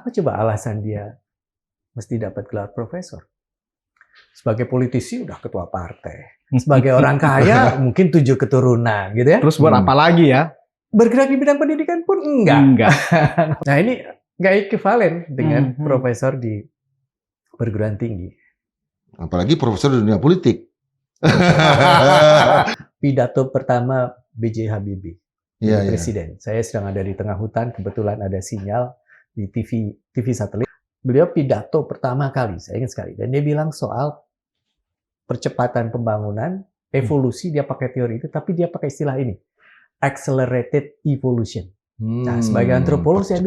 Apa coba alasan dia mesti dapat gelar profesor? Sebagai politisi udah ketua partai. Sebagai orang kaya mungkin 7 keturunan gitu ya. Terus buat apa lagi ya? Bergerak di bidang pendidikan pun enggak. Nah ini nggak ekivalen dengan profesor di perguruan tinggi. Apalagi profesor di dunia politik. Pidato pertama B.J. Habibie, presiden. Saya sedang ada di tengah hutan, kebetulan ada sinyal di TV satelit. Beliau pidato pertama kali, saya ingat sekali. Dan dia bilang soal percepatan pembangunan, evolusi, dia pakai teori itu, tapi dia pakai istilah ini, accelerated evolution. Nah, sebagai antropolog saya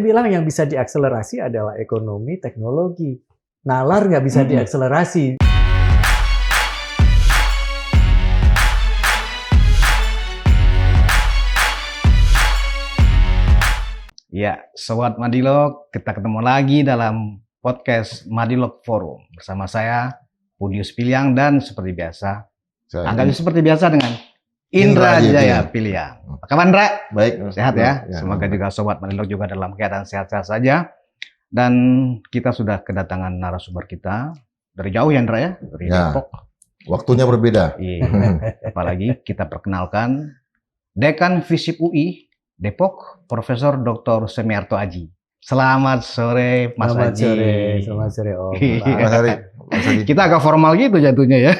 bilang yang bisa diakselerasi adalah ekonomi, teknologi. Nalar nggak bisa diakselerasi. Ya, Sobat Madilog, kita ketemu lagi dalam podcast Madilog Forum. Bersama saya, Pudius Piliang, dan seperti biasa, seperti biasa dengan Indra Jaya Piliang. Apa kabar, Indra? Baik. Sehat ya? Semoga juga Sobat Madilog juga dalam keadaan sehat-sehat saja. Dan kita sudah kedatangan narasumber kita dari jauh ya, Indra ya? Dari Depok. Waktunya berbeda. Iya. Apalagi kita perkenalkan Dekan FISIP UI Depok, Profesor Dr. Semiarto Aji. Selamat sore, Mas Aji. Selamat sore, Om. Mas Aji. Kita agak formal gitu jatuhnya ya.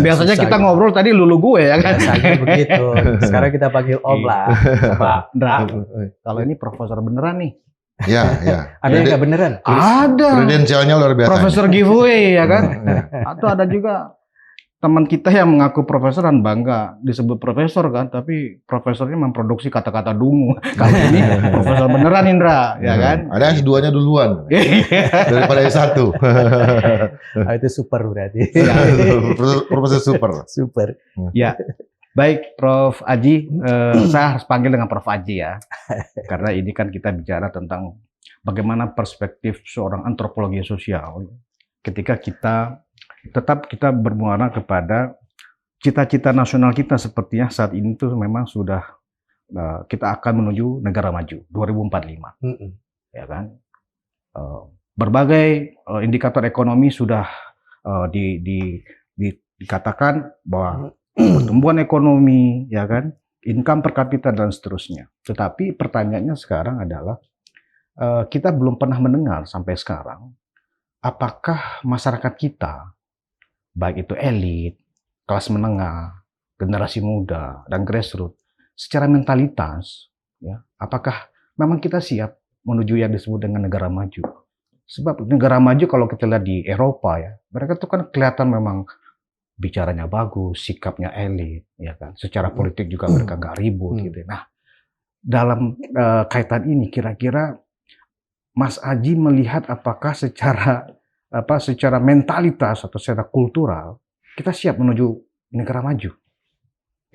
Biasanya kita ngobrol tadi lulu gue ya kan. Biasanya begitu. Sekarang kita panggil Om lah. Pak Ndra. Kalau ini profesor beneran nih. Ya. Ada yang nggak beneran? Ada. Kredensialnya luar biasa. Profesor giveaway ya kan. Atau ada juga teman kita yang mengaku profesor dan bangga disebut profesor kan, tapi profesornya memproduksi kata-kata dungu. Kalau ini profesor beneran, Indra, ya kan? Ada yang S2-nya duluan daripada S1. Itu super berarti. Profesor super. Super. Ya, baik Prof. Aji, saya harus panggil dengan Prof. Aji ya, karena ini kan kita bicara tentang bagaimana perspektif seorang antropologi sosial ketika kita bermuara kepada cita-cita nasional kita sepertinya saat ini tuh memang sudah kita akan menuju negara maju 2045, ya kan? Berbagai indikator ekonomi sudah dikatakan bahwa pertumbuhan ekonomi, ya kan, income per kapita dan seterusnya. Tetapi pertanyaannya sekarang adalah kita belum pernah mendengar sampai sekarang apakah masyarakat kita, baik itu elit, kelas menengah, generasi muda, dan grassroots, secara mentalitas, ya, apakah memang kita siap menuju yang disebut dengan negara maju? Sebab negara maju kalau kita lihat di Eropa ya, mereka tuh kan kelihatan memang bicaranya bagus, sikapnya elit, ya kan. Secara politik juga mereka nggak ribut gitu. Nah, dalam kaitan ini kira-kira Mas Aji melihat apakah secara mentalitas atau secara kultural kita siap menuju negara maju.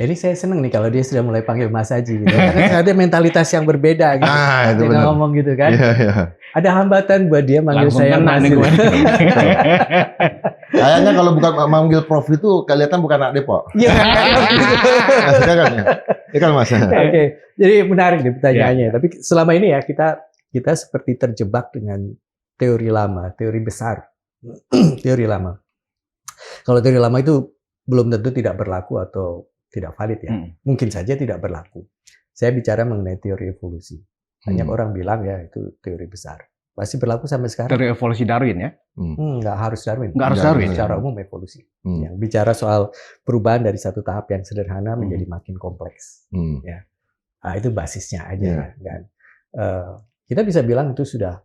Jadi saya seneng nih kalau dia sudah mulai panggil Mas Aji gitu. Karena ada mentalitas yang berbeda gitu. Itu dia ngomong gitu kan. Iya. Ada hambatan buat dia manggil Langsung saya Mas. Kayaknya kalau bukan manggil Prof itu kelihatan bukan anak Depok. Iya. Iya kan Mas. Oke. Jadi menarik nih pertanyaannya. Tapi selama ini ya kita seperti terjebak dengan teori lama, teori besar, teori lama. Kalau teori lama itu belum tentu tidak berlaku atau tidak valid ya. Mungkin saja tidak berlaku. Saya bicara mengenai teori evolusi. Banyak orang bilang ya itu teori besar. Masih berlaku sampai sekarang. Teori evolusi Darwin ya? Nggak harus Darwin. Nggak harus Darwin. Secara umum evolusi. Yang bicara soal perubahan dari satu tahap yang sederhana menjadi makin kompleks. Ya. Nah, itu basisnya aja kan. Kita bisa bilang itu sudah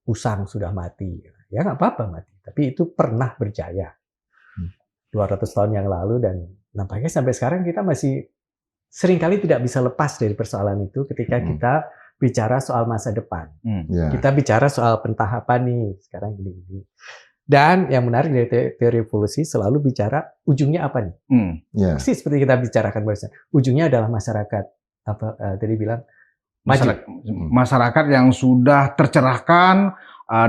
usang, sudah mati. Ya nggak apa-apa mati. Tapi itu pernah berjaya. 200 tahun yang lalu dan nampaknya sampai sekarang kita masih seringkali tidak bisa lepas dari persoalan itu ketika kita bicara soal masa depan. Kita bicara soal pentahapan nih. Sekarang gini. Dan yang menarik dari teori evolusi selalu bicara ujungnya apa nih? Persis seperti kita bicarakan barusan. Ujungnya adalah masyarakat. Tadi bilang masyarakat yang sudah tercerahkan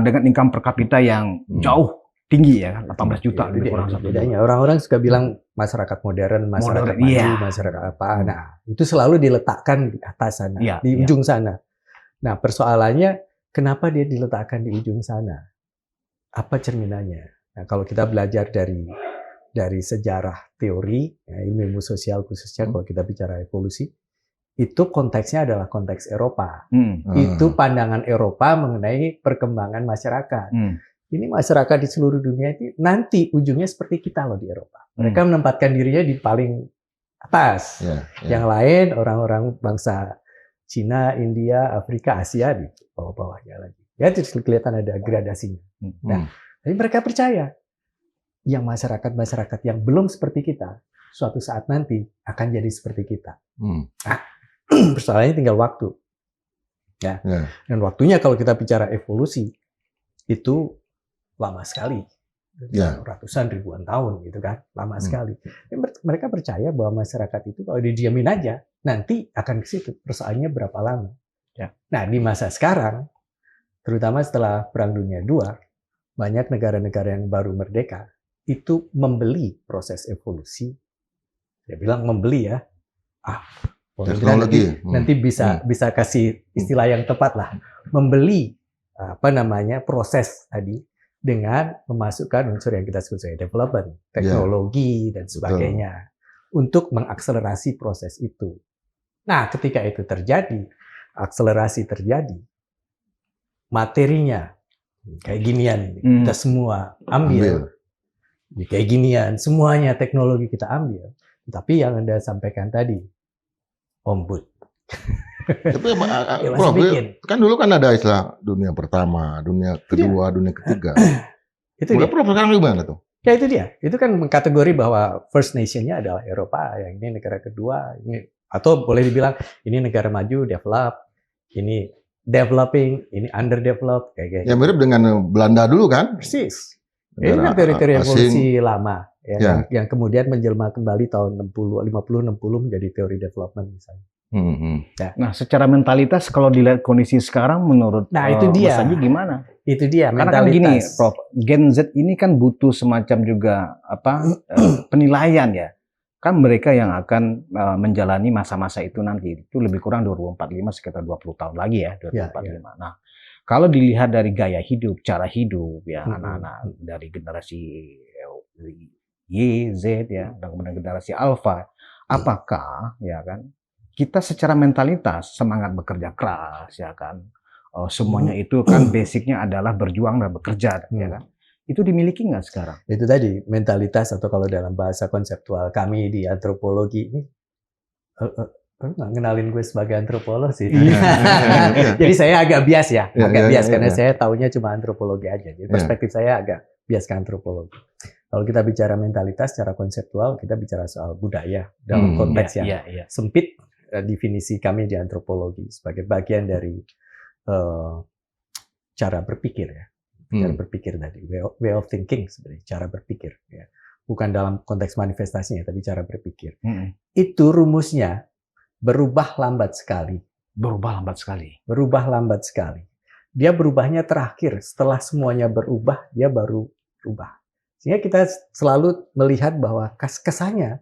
dengan income per kapita yang jauh tinggi ya, 18 juta lebih kurang satu. Bedanya orang-orang suka bilang masyarakat modern, masyarakat maju, masyarakat apa. Nah, itu selalu diletakkan di atas sana, di ujung sana. Nah, persoalannya kenapa dia diletakkan di ujung sana? Apa cerminannya? Nah, kalau kita belajar dari sejarah teori, ya, ilmu sosial khususnya kalau kita bicara evolusi, itu konteksnya adalah konteks Eropa. Itu pandangan Eropa mengenai perkembangan masyarakat. Ini masyarakat di seluruh dunia itu nanti ujungnya seperti kita loh di Eropa. Mereka menempatkan dirinya di paling atas. Yang lain orang-orang bangsa Cina, India, Afrika, Asia di bawah-bawahnya lagi. Ya itu kelihatan ada gradasinya. Nah, tapi mereka percaya yang masyarakat-masyarakat yang belum seperti kita suatu saat nanti akan jadi seperti kita. Nah, persoalannya tinggal waktu. Ya. Dan waktunya kalau kita bicara evolusi itu lama sekali. Ratusan ribuan tahun gitu kan, lama sekali. Mereka percaya bahwa masyarakat itu kalau didiamin aja nanti akan ke situ. Persoalannya berapa lama? Nah, di masa sekarang, terutama setelah Perang Dunia II, banyak negara-negara yang baru merdeka itu membeli proses evolusi. Dia bilang membeli ya. Teknologi. Nanti bisa kasih istilah yang tepat lah. Membeli proses tadi dengan memasukkan unsur yang kita sebut sebagai development, teknologi dan sebagainya untuk mengakselerasi proses itu. Nah, ketika itu terjadi, akselerasi terjadi, materinya kayak ginian, kita semua ambil. Kayak ginian, semuanya teknologi kita ambil. Tapi yang Anda sampaikan tadi, ombud. Tapi Prof, kan dulu kan ada istilah dunia pertama, dunia kedua, dunia ketiga. Itu dia. Prof, sekarang gimana tuh? Ya itu dia. Itu kan mengkategori bahwa first nation-nya adalah Eropa, yang ini negara kedua, ini atau boleh dibilang ini negara maju, develop, ini developing, ini underdeveloped kayak gitu. Ya mirip dengan Belanda dulu kan? Persis. Ini kan teori-teori evolusi lama ya, yang kemudian menjelma kembali tahun 50-60 menjadi teori development misalnya. Nah, secara mentalitas kalau dilihat kondisi sekarang menurut itu dia. Mas Aji gimana? Itu dia karena kan gini, Prof, Gen Z ini kan butuh semacam juga penilaian ya. Kan mereka yang akan menjalani masa-masa itu nanti. Itu lebih kurang 2045 sekitar 20 tahun lagi ya, 2045. Nah, kalau dilihat dari gaya hidup, cara hidup ya anak-anak dari generasi Y, Z ya, dan kemudian generasi Alpha, apakah ya kan kita secara mentalitas semangat bekerja keras ya kan, semuanya itu kan basicnya adalah berjuang dan bekerja ya kan, itu dimiliki nggak sekarang? Itu tadi mentalitas atau kalau dalam bahasa konseptual kami di antropologi ini nggak kenalin gue sebagai antropolog sih. Jadi saya agak bias ya, bias karena saya taunya cuma antropologi aja. Jadi perspektif saya agak bias ke antropologi. Kalau kita bicara mentalitas secara konseptual, kita bicara soal budaya dalam konteks yang sempit. Definisi kami di antropologi sebagai bagian dari cara berpikir ya, cara berpikir tadi, way of thinking sebenarnya, cara berpikir ya, bukan dalam konteks manifestasinya tapi cara berpikir. Itu rumusnya berubah lambat sekali. Berubah lambat sekali. Berubah lambat sekali. Dia berubahnya terakhir setelah semuanya berubah, dia baru berubah. Sehingga kita selalu melihat bahwa kesannya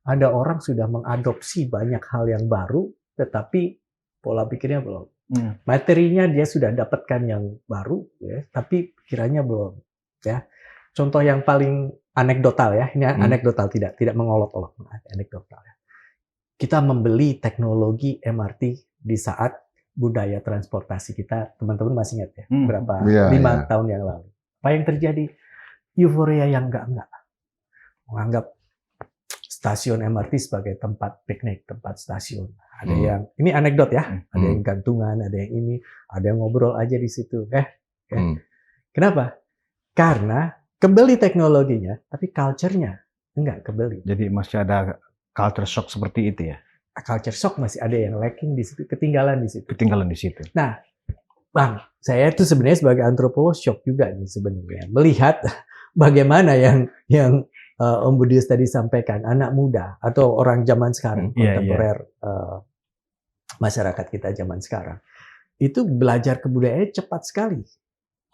ada orang sudah mengadopsi banyak hal yang baru, tetapi pola pikirnya belum. Materinya dia sudah dapatkan yang baru, ya, tapi pikirannya belum. Ya. Contoh yang paling anekdotal ya, ini anekdotal tidak mengolok-olok, anekdotal. Ya. Kita membeli teknologi MRT di saat budaya transportasi kita, teman-teman masih ingat ya, berapa 5 tahun yang lalu. Apa yang terjadi? Euforia yang enggak. Menganggap stasiun MRT sebagai tempat piknik, tempat stasiun. Ada yang, ini anekdot ya, ada yang gantungan, ada yang ini, ada yang ngobrol aja di situ. Kenapa? Karena kebeli teknologinya, tapi culture-nya enggak kebeli. Jadi masih ada culture shock seperti itu ya? Culture shock masih ada yang lacking di situ, ketinggalan di situ. Ketinggalan di situ. Nah, Bang, saya itu sebenarnya sebagai antropolog shock juga nih sebenarnya melihat bagaimana yang Om Budius tadi sampaikan, anak muda atau orang zaman sekarang, kontemporer masyarakat kita zaman sekarang, itu belajar kebudayaannya cepat sekali.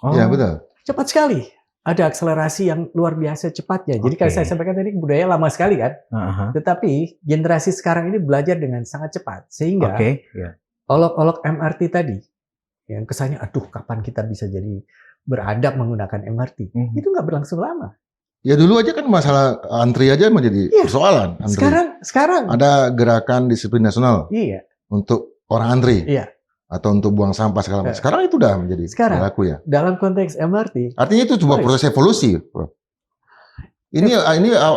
Iya, betul. Cepat sekali. Ada akselerasi yang luar biasa cepatnya. Jadi kalau saya sampaikan tadi budaya lama sekali kan, tetapi generasi sekarang ini belajar dengan sangat cepat. Sehingga olok-olok MRT tadi, yang kesannya, aduh kapan kita bisa jadi beradab menggunakan MRT. Itu nggak berlangsung lama. Ya dulu aja kan masalah antri aja menjadi persoalan. Antri. Sekarang ada gerakan disiplin nasional untuk orang antri atau untuk buang sampah segala macam. Sekarang itu udah menjadi berlaku ya. Dalam konteks MRT. Artinya itu sebuah proses evolusi, Prof. Ini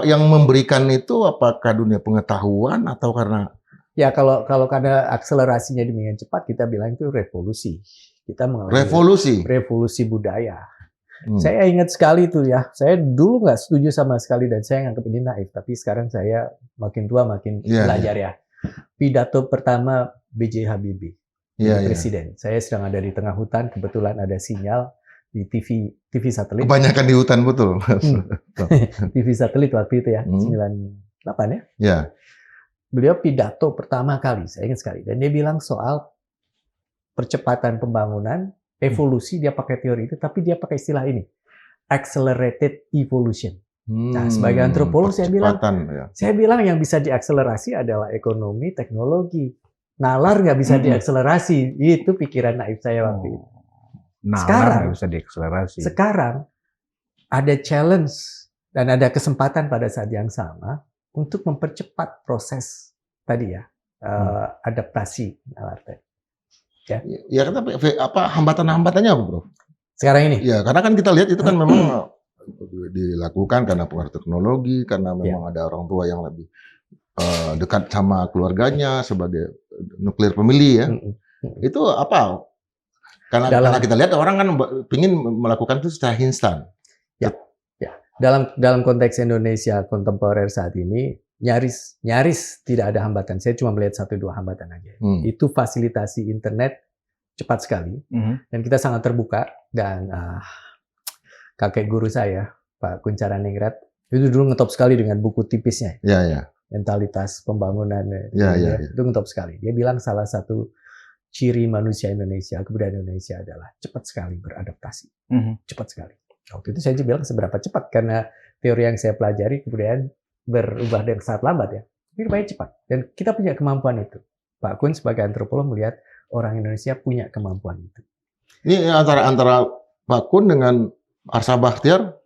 yang memberikan itu apakah dunia pengetahuan atau karena ya kalau karena akselerasinya demikian cepat kita bilang itu revolusi. Kita mengalami revolusi budaya. Saya ingat sekali itu ya. Saya dulu nggak setuju sama sekali dan saya nganggap ini naif. Tapi sekarang saya makin tua makin belajar ya. Pidato pertama B.J. Habibie, presiden. Saya sedang ada di tengah hutan, kebetulan ada sinyal di TV satelit. Kebanyakan di hutan betul. TV satelit waktu itu ya, 98 ya. Ya. Beliau pidato pertama kali, saya ingat sekali. Dan dia bilang soal percepatan pembangunan. Evolusi dia pakai teori itu, tapi dia pakai istilah ini, accelerated evolution. Nah, sebagai antropolog saya bilang yang bisa diakselerasi adalah ekonomi, teknologi. Nalar nggak bisa diakselerasi, itu pikiran naif saya waktu itu. Sekarang nggak bisa diakselerasi. Sekarang ada challenge dan ada kesempatan pada saat yang sama untuk mempercepat proses tadi ya, adaptasi LRT. Ya apa hambatan-hambatannya apa, Bro? Sekarang ini? Ya, karena kan kita lihat itu kan memang dilakukan karena pengaruh teknologi, karena memang ada orang tua yang lebih dekat sama keluarganya sebagai nuklir pemilih ya. Itu apa? Karena kita lihat orang kan ingin melakukan itu secara instan. Ya. Dalam konteks Indonesia kontemporer saat ini nyaris tidak ada hambatan. Saya cuma melihat 1-2 hambatan aja. Itu fasilitasi internet cepat sekali dan kita sangat terbuka. Dan kakek guru saya Pak Kuncharaningrat itu dulu ngetop sekali dengan buku tipisnya. Mentalitas pembangunan itu ngetop sekali. Dia bilang salah satu ciri manusia Indonesia, kebudayaan Indonesia adalah cepat sekali beradaptasi. Cepat sekali. Waktu itu saya juga bilang seberapa cepat karena teori yang saya pelajari kebudayaan berubah dengan sangat lambat ya. Tapi lumayan cepat. Dan kita punya kemampuan itu. Pak Kun sebagai antropolog melihat orang Indonesia punya kemampuan itu. Ini antara Pak Kun dengan Arsa Bachtiar,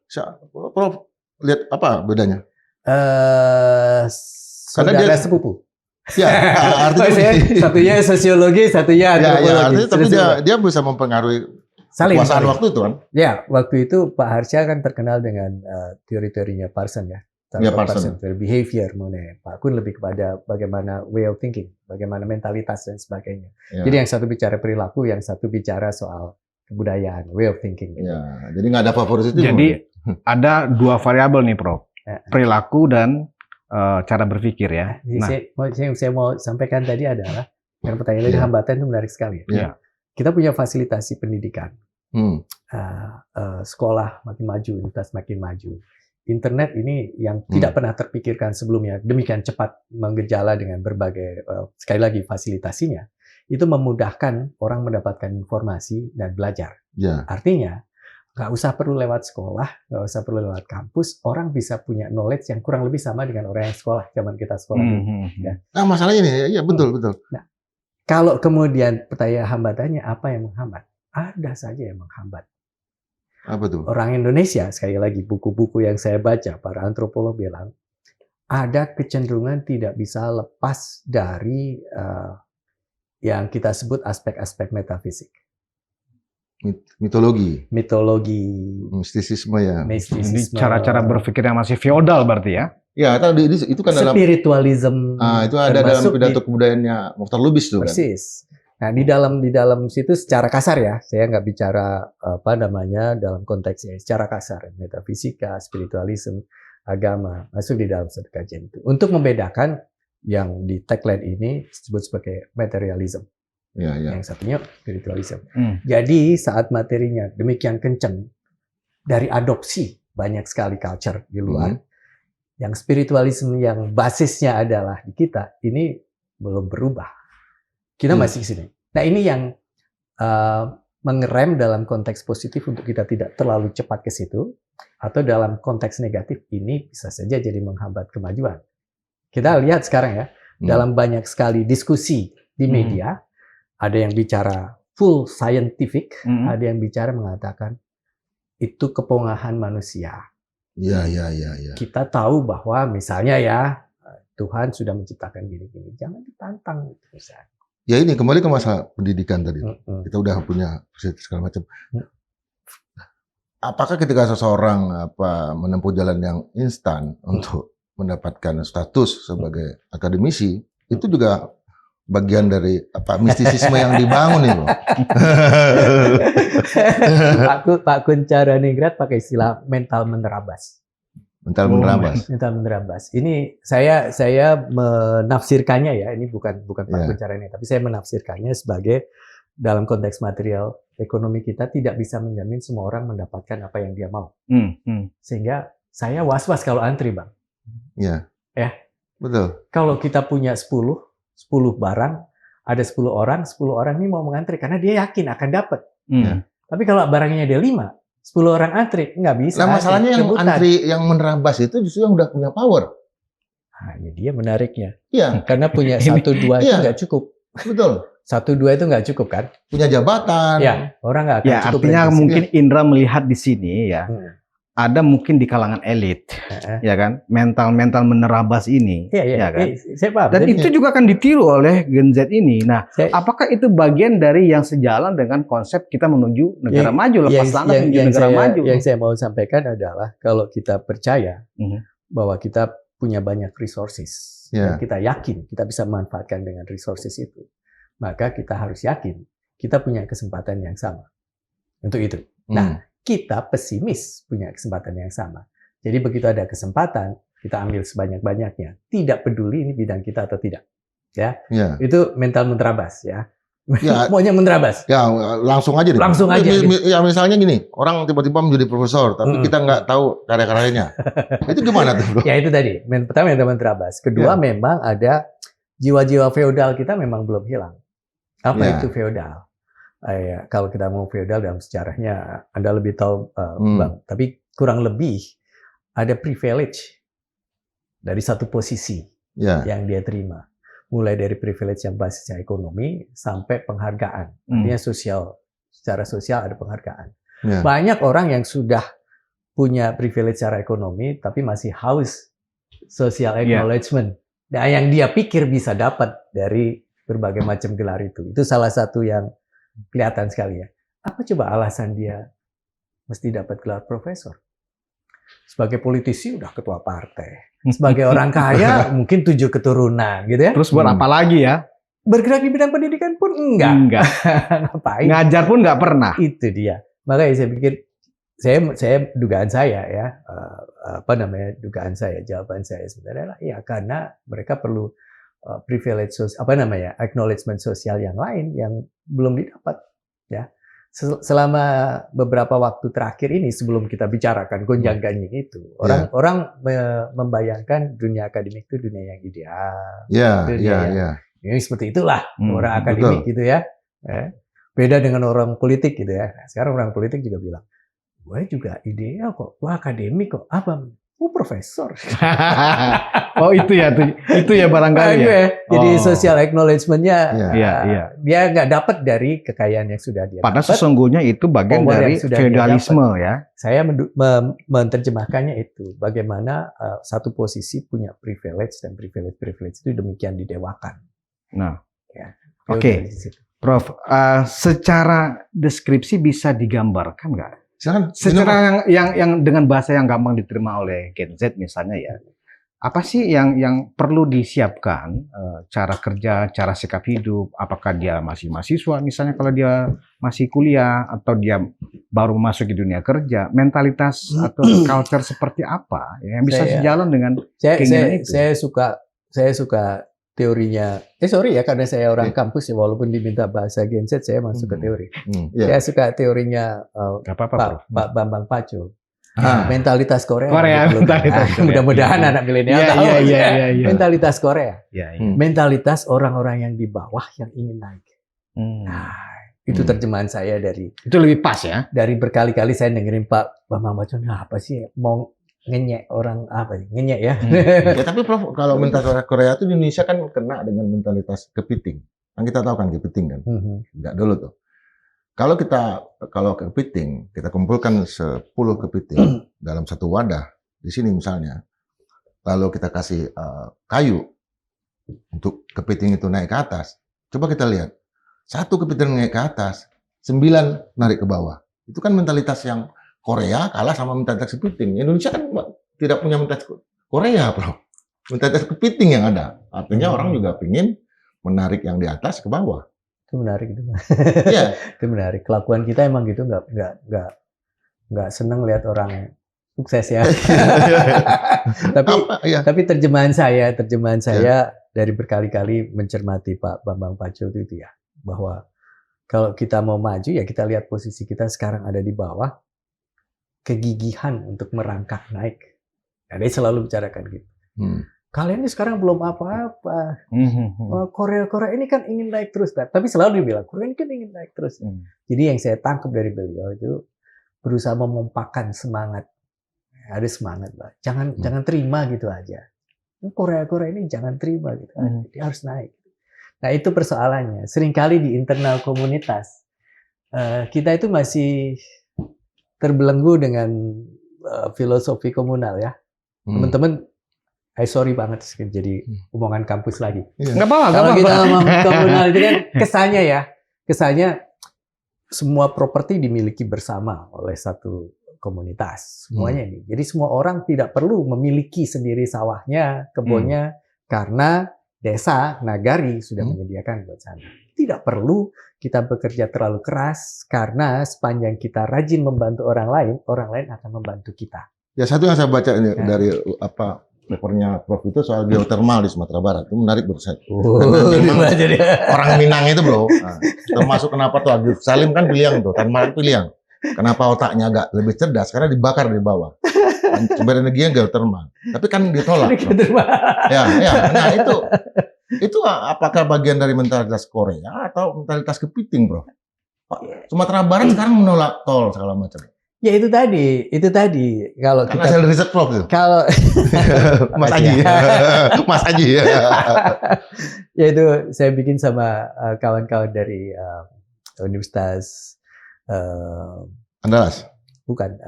Prof, lihat apa bedanya? Saudara dia sepupu. Ya, artinya satunya sosiologi, satunya antropologi. Tapi dia bisa mempengaruhi kekuasaan waktu itu kan? Ya, waktu itu Pak Harsha kan terkenal dengan teori-teorinya Parson ya. Parson behavior mengenai Pak Kun lebih kepada bagaimana way of thinking, bagaimana mentalitas dan sebagainya. Jadi yang satu bicara perilaku, yang satu bicara soal kebudayaan, way of thinking. Jadi nggak ada favoritisme. Jadi ada 2 variabel nih, Prof. Perilaku dan cara berpikir ya. Saya mau sampaikan tadi adalah yang pertanyaan dari hambatan itu menarik sekali. Kita punya fasilitasi pendidikan, sekolah makin maju, universitas makin maju. Internet ini yang tidak pernah terpikirkan sebelumnya, demikian cepat menggejala dengan berbagai, sekali lagi fasilitasinya, itu memudahkan orang mendapatkan informasi dan belajar. Artinya, nggak usah perlu lewat sekolah, nggak usah perlu lewat kampus, orang bisa punya knowledge yang kurang lebih sama dengan orang yang sekolah, zaman kita sekolah dulu. Nah, masalahnya ini, ya betul. Nah, kalau kemudian pertanyaan hambatannya, apa yang menghambat? Ada saja yang menghambat. Apa tuh? Orang Indonesia, sekali lagi, buku-buku yang saya baca, para antropolog bilang, ada kecenderungan tidak bisa lepas dari yang kita sebut aspek-aspek metafisik. Mitologi. Mistisisme ya. Ini cara-cara berpikir yang masih feodal berarti ya? Ya, itu kan dalam spiritualism. Itu ada dalam pidato kebudayaannya Mokhtar Lubis tuh kan. Persis. Nah, di dalam situ secara kasar ya, saya nggak bicara dalam konteksnya, secara kasar, metafisika, spiritualism, agama masuk di dalam satu kajian itu. Untuk membedakan yang di tagline ini disebut sebagai materialism. Yang satunya spiritualism. Jadi saat materinya demikian kencang dari adopsi banyak sekali culture di luar, yang spiritualisme yang basisnya adalah di kita ini belum berubah. Kita masih di sini. Nah ini yang mengerem dalam konteks positif untuk kita tidak terlalu cepat ke situ, atau dalam konteks negatif ini bisa saja jadi menghambat kemajuan. Kita lihat sekarang ya, dalam banyak sekali diskusi di media, ada yang bicara full scientific, ada yang bicara mengatakan itu kepongahan manusia. Iya. Kita tahu bahwa misalnya ya Tuhan sudah menciptakan gini-gini, jangan ditantang gitu misalnya. Ya ini kembali ke masalah pendidikan tadi. Kita udah punya segala macam. Apakah ketika seseorang menempuh jalan yang instan untuk mendapatkan status sebagai akademisi, itu juga bagian dari mistisisme yang dibangun itu? Pak Kunchara Ningrat pakai istilah mental menerabas. Mental menerabas. Mental menerabas. Ini saya menafsirkannya ya. Ini bukan Pak Kunchara ini, tapi saya menafsirkannya sebagai dalam konteks material ekonomi kita tidak bisa menjamin semua orang mendapatkan apa yang dia mau. Sehingga saya was-was kalau antri, Bang. Iya. Ya. Betul. Kalau kita punya 10 barang, ada 10 orang ini mau mengantri karena dia yakin akan dapat. Tapi kalau barangnya ada 5, 10 orang antri, nggak bisa. Nah, masalahnya yang antri, yang menerabas itu justru yang udah punya power. Nah, ini dia menariknya. Iya. Karena punya 1-2 itu nggak cukup. Betul. 1-2 itu nggak cukup kan? Punya jabatan. Ya, orang nggak akan ya, cukup. Artinya mungkin Indra melihat di sini ya, ada mungkin di kalangan elit, ya kan, mental menerabas ini, ya kan. Saya paham. Dan itu juga akan ditiru oleh Gen Z ini. Nah, apakah itu bagian dari yang sejalan dengan konsep kita menuju negara maju, lepas landas menuju negara maju? Yang saya mau sampaikan adalah kalau kita percaya bahwa kita punya banyak resources, dan kita yakin kita bisa memanfaatkan dengan resources itu, maka kita harus yakin kita punya kesempatan yang sama untuk itu. Nah, kita pesimis punya kesempatan yang sama. Jadi begitu ada kesempatan, kita ambil sebanyak-banyaknya. Tidak peduli ini bidang kita atau tidak. Ya, itu mental menerabas ya. Maunya menerabas. Ya, langsung aja. Langsung aja. Ya misalnya gini, orang tiba-tiba menjadi profesor, tapi kita nggak tahu karya-karyanya. Itu gimana tuh? Ya itu tadi. Pertama mental menerabas. Kedua memang ada jiwa-jiwa feodal kita memang belum hilang. Apa itu feodal? Kalau kita mau feodal dalam sejarahnya, Anda lebih tahu, Bang. Tapi kurang lebih ada privilege dari satu posisi yang dia terima. Mulai dari privilege yang basisnya ekonomi sampai penghargaan. Artinya secara sosial ada penghargaan. Banyak orang yang sudah punya privilege secara ekonomi, tapi masih haus social acknowledgement. Nah, yang dia pikir bisa dapat dari berbagai macam gelar itu. Itu salah satu yang kelihatan sekali ya. Apa coba alasan dia mesti dapat gelar profesor? Sebagai politisi udah ketua partai. Sebagai orang kaya mungkin 7 keturunan gitu ya. Terus buat apa lagi ya? Bergerak di bidang pendidikan pun enggak. Ngapain? Ngajar pun nggak pernah. Itu dia. Makanya saya pikir, saya dugaan saya ya, dugaan saya, jawaban saya sebenarnya ya karena mereka perlu privilege acknowledgement sosial yang lain yang belum didapat ya. Selama beberapa waktu terakhir ini sebelum kita bicarakan gonjang-ganjing itu, orang membayangkan dunia akademik itu dunia yang ideal. Ini seperti itulah orang akademik gitu ya. Beda dengan orang politik gitu ya. Nah, sekarang orang politik juga bilang, gue juga ideal kok, gue akademik kok, apa? Profesor. Oh itu ya barangkali ya. Jadi social acknowledgement-nya dia nggak dapat dari kekayaan yang sudah dia dapat. Padahal sesungguhnya itu bagian dari feodalisme ya. Saya menerjemahkannya itu bagaimana satu posisi punya privilege dan privilege itu demikian didewakan. Nah, oke. Prof, secara deskripsi bisa digambarkan nggak? Secara yang dengan bahasa yang gampang diterima oleh Gen Z misalnya ya, apa sih yang perlu disiapkan, cara kerja, cara sikap hidup, apakah dia masih mahasiswa misalnya kalau dia masih kuliah atau dia baru masuk di dunia kerja, mentalitas atau culture seperti apa yang bisa sejalan dengan keinginan itu? Saya suka teorinya, karena saya orang kampus ya, walaupun diminta bahasa Gen Z, saya masuk ke teori. Saya suka teorinya Pak Bambang Pacul. Mentalitas Korea. Mudah-mudahan anak milenial tahu. Mentalitas Korea. Mentalitas orang-orang yang di bawah yang ingin naik. Nah, itu terjemahan saya dari. Itu lebih pas ya. Dari berkali-kali saya dengerin Pak Bambang Pacul, apa sih mau ngenyek orang apa nih? Ngenyek ya. Ya tapi Prof, kalau mentalitas Korea itu di Indonesia kan kena dengan mentalitas kepiting. Kan kita tahu kan kepiting kan. Enggak dulu tuh. Kalau kepiting, kita kumpulkan 10 kepiting dalam satu wadah di sini misalnya, lalu kita kasih kayu untuk kepiting itu naik ke atas. Coba kita lihat, satu kepiting naik ke atas, 9 narik ke bawah. Itu kan mentalitas yang Korea kalah sama mentalitas kepiting. Indonesia kan tidak punya mentalitas Korea, bro. Mentalitas kepiting yang ada. Artinya orang juga ingin menarik yang di atas ke bawah. Itu menarik itu. Iya. Itu menarik. Kelakuan kita emang gitu, nggak seneng lihat orang sukses ya. Tapi terjemahan saya dari berkali-kali mencermati Pak Bambang Pacul itu ya, bahwa kalau kita mau maju ya kita lihat posisi kita sekarang ada di bawah, kegigihan untuk merangkak naik. Nah, dia selalu bicarakan gitu. Kalian ini sekarang belum apa-apa. Korea ini kan ingin naik terus. Tapi selalu dia bilang, Korea ini kan ingin naik terus. Jadi yang saya tangkap dari beliau itu berusaha memompahkan semangat. Ada semangat, Pak. Jangan terima gitu aja. Korea ini jangan terima gitu. Dia harus naik. Nah, itu persoalannya. Seringkali di internal komunitas kita itu masih terbelenggu dengan filosofi komunal ya. Teman-teman, sorry banget jadi omongan kampus lagi. Nggak apa-apa. Kalau kita ngomong komunal itu kan kesannya semua properti dimiliki bersama oleh satu komunitas semuanya ini. Jadi semua orang tidak perlu memiliki sendiri sawahnya, kebunnya, karena desa, nagari sudah menyediakan buat sana. Tidak perlu kita bekerja terlalu keras karena sepanjang kita rajin membantu orang lain akan membantu kita. Ya, satu yang saya baca ini dari papernya Prof itu soal geotermal di Sumatera Barat. Itu menarik bro. Orang Minang itu bro. Nah, termasuk kenapa tuh Agus Salim kan pilihan tuh, Tan Malak pilihan. Kenapa otaknya agak lebih cerdas? Karena dibakar di bawah. Sumber energinya geotermal. Tapi kan ditolak. Ya. Nah itu apakah bagian dari mentalitas Korea atau mentalitas kepiting, bro? Sumatera Barat sekarang menolak tol segala macam. Ya itu tadi. Kalau karena hasil riset Prof itu. Kalau Mas Aji. Ya itu saya bikin sama kawan-kawan dari Universitas Andalas. Bukan,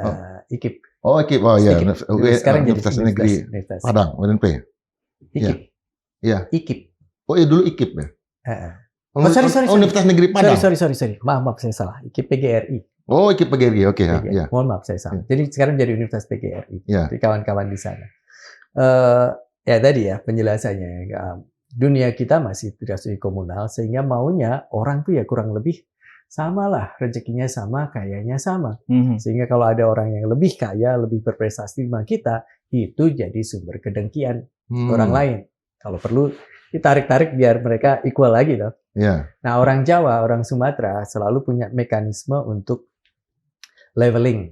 IKIP. Oh, IKIP. Oh iya. Sekarang Universitas Negeri Padang, UNP. IKIP. Iya. IKIP. Oh iya dulu IKIP ya. Sorry. Universitas Negeri Padang. Sorry. Maaf saya salah. IKIP PGRI. Oh, IKIP PGRI. Oke ya. Iya. Mohon maaf saya salah. Jadi sekarang jadi Universitas PGRI. Iya. Jadi kawan-kawan di sana. Ya tadi ya penjelasannya. Dunia kita masih tidak komunal sehingga maunya orang tuh ya kurang lebih sama lah, rezekinya sama, kayanya sama. Sehingga kalau ada orang yang lebih kaya, lebih berprestasi sama kita, itu jadi sumber kedengkian orang lain. Kalau perlu ditarik-tarik biar mereka equal lagi toh. Yeah. Nah, orang Jawa, orang Sumatera selalu punya mekanisme untuk leveling,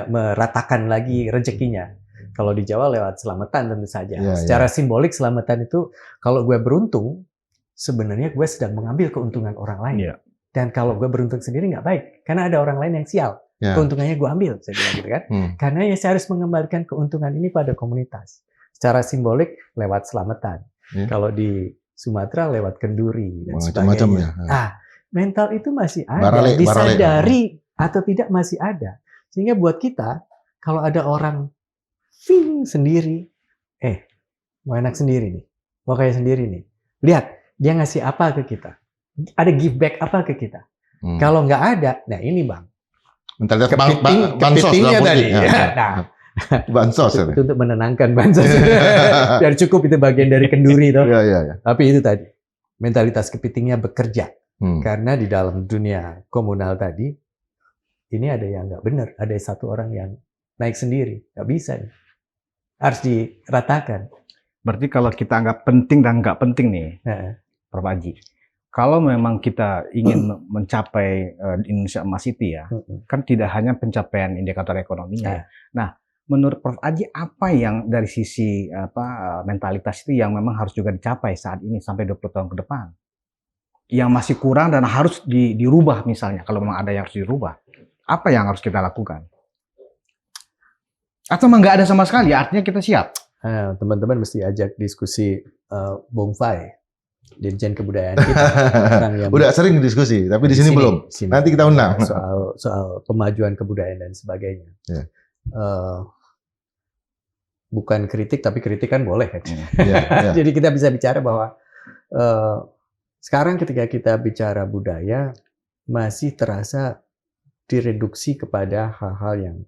meratakan lagi rezekinya. Kalau di Jawa lewat selamatan tentu saja. Secara simbolik selamatan itu kalau gue beruntung, sebenarnya gue sedang mengambil keuntungan orang lain. Dan kalau gue beruntung sendiri nggak baik, karena ada orang lain yang sial. Keuntungannya gue ambil, saya bilang gitu kan. Karena ya saya harus mengembalikan keuntungan ini pada komunitas. Secara simbolik lewat selamatan. Kalau di Sumatera lewat kenduri dan sebagainya. Mental itu masih ada, disadari atau tidak masih ada. Sehingga buat kita, kalau ada orang sendiri, mau enak sendiri nih, mau kayak sendiri nih. Lihat, dia ngasih apa ke kita. Ada give back apa ke kita? Kalau nggak ada, nah ini bang. Mentalitas kepitingnya tadi. Bansos itu untuk menenangkan bansos. Biar cukup itu bagian dari kenduri toh. Tapi itu tadi mentalitas kepitingnya bekerja. Karena di dalam dunia komunal tadi ini ada yang nggak benar. Ada satu orang yang naik sendiri, nggak bisa. Harus diratakan. Berarti kalau kita anggap penting dan nggak penting nih, Prof Aji. Kalau memang kita ingin mencapai Indonesia Emas City ya, kan tidak hanya pencapaian indikator ekonominya. Nah, menurut Prof Aji apa yang dari sisi mentalitas itu yang memang harus juga dicapai saat ini sampai 20 tahun ke depan? Yang masih kurang dan harus dirubah misalnya, kalau memang ada yang harus dirubah. Apa yang harus kita lakukan? Atau memang nggak ada sama sekali, artinya kita siap? Teman-teman mesti ajak diskusi Bung Fai. Dirjen Kebudayaan kita. Orang yang Udah sering diskusi, tapi di sini belum. Nanti kita undang. Soal pemajuan kebudayaan dan sebagainya. Yeah. Bukan kritik, tapi kritik kan boleh kan. Yeah. Jadi kita bisa bicara bahwa sekarang ketika kita bicara budaya, masih terasa direduksi kepada hal-hal yang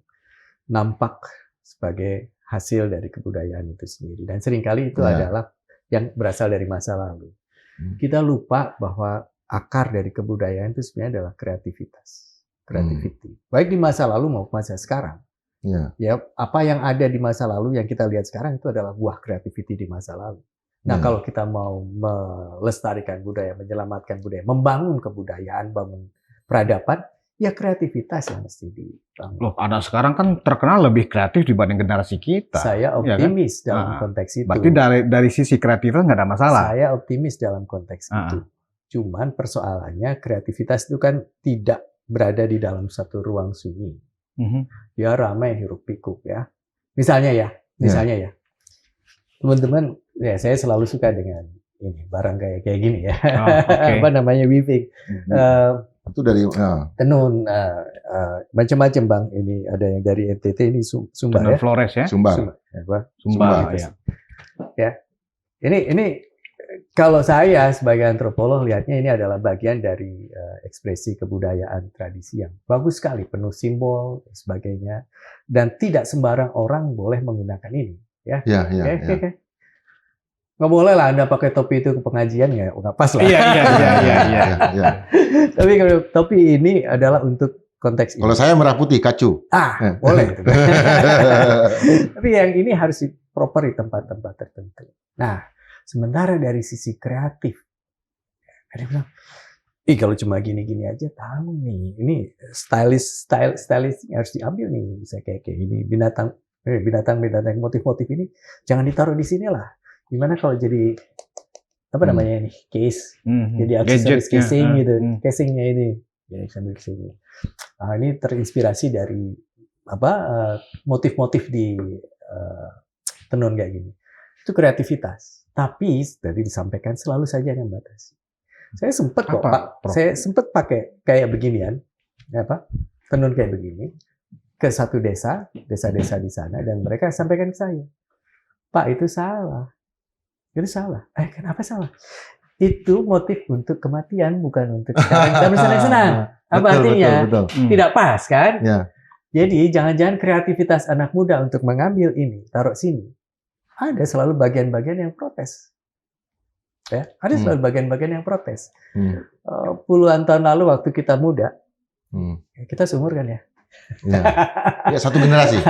nampak sebagai hasil dari kebudayaan itu sendiri. Dan seringkali itu adalah yang berasal dari masa lalu. Kita lupa bahwa akar dari kebudayaan itu sebenarnya adalah kreativitas, creativity. Baik di masa lalu maupun masa sekarang. Ya, apa yang ada di masa lalu yang kita lihat sekarang itu adalah buah creativity di masa lalu. Nah, kalau kita mau melestarikan budaya, menyelamatkan budaya, membangun kebudayaan, bangun peradaban, ya kreativitas yang mesti dibangun. Loh, anak sekarang kan terkenal lebih kreatif dibanding generasi kita. Saya optimis dalam konteks itu. Berarti dari sisi kreativitas nggak ada masalah. Saya optimis dalam konteks itu. Cuman persoalannya kreativitas itu kan tidak berada di dalam satu ruang sunyi. Dia ramai hiruk pikuk ya. Misalnya ya, teman-teman, ya saya selalu suka dengan ini barang kayak gini ya. Apa namanya weaving. Itu dari tenun macam-macam Bang. Ini ada yang dari NTT, ini Sumbar tenun ya. Flores ya. Sumbar Ya. Ya. Ini kalau saya sebagai antropolog lihatnya ini adalah bagian dari ekspresi kebudayaan tradisi yang bagus sekali, penuh simbol dan sebagainya, dan tidak sembarang orang boleh menggunakan ini ya. Oke. Nggak boleh lah Anda pakai topi itu ke pengajian, nggak pas lah. Iya. Tapi kalau topi ini adalah untuk konteks ini. Kalau saya merah putih, kacu. Boleh. Tapi yang ini harus proper di tempat-tempat tertentu. Nah, sementara dari sisi kreatif, ada yang bilang, kalau cuma gini-gini aja tahu nih, ini stylish harus diambil nih, bisa kayak ini binatang motif-motif ini jangan ditaruh di sini lah. Gimana kalau jadi apa namanya ini case, jadi aksesoris casing gitu, casingnya ini, jadi sambil kesini. Nah, ini terinspirasi dari motif-motif di tenun kayak gini. Itu kreativitas. Tapi tadi disampaikan selalu saja yang membatasi. Saya sempat kok, Pak. Saya sempat pakai kayak beginian, tenun kayak begini ke satu desa-desa di sana, dan mereka sampaikan ke saya, Pak itu salah. Itu salah. Kenapa salah? Itu motif untuk kematian, bukan untuk kita bersenang-senang. Apa artinya? Betul. Tidak pas kan? Ya. Jadi jangan-jangan kreativitas anak muda untuk mengambil ini, taruh sini. Ada selalu bagian-bagian yang protes. Ya, ada selalu bagian-bagian yang protes. Puluhan tahun lalu waktu kita muda, kita seumur kan ya? Ya, satu generasi.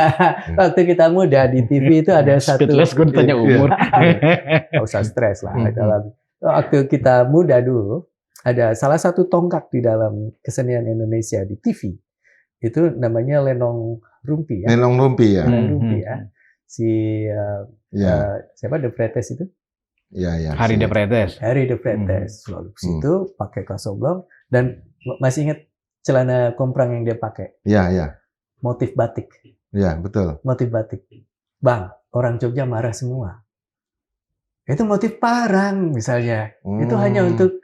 Waktu kita muda di TV itu ada satu. Speedless gue tanya umur. Nggak usah stres lah. Waktu kita muda dulu, ada salah satu tonggak di dalam kesenian Indonesia di TV. Itu namanya lenong rumpi ya. Lenong rumpi ya. Siapa De Pretes itu? Hari De Pretes. Hari De Pretes. Lalu situ pakai kaos oblong dan masih ingat celana komprang yang dia pakai. Iya. Motif batik. Iya, betul. Motif batik. Bang, orang Jogja marah semua. Itu motif parang misalnya. Itu hanya untuk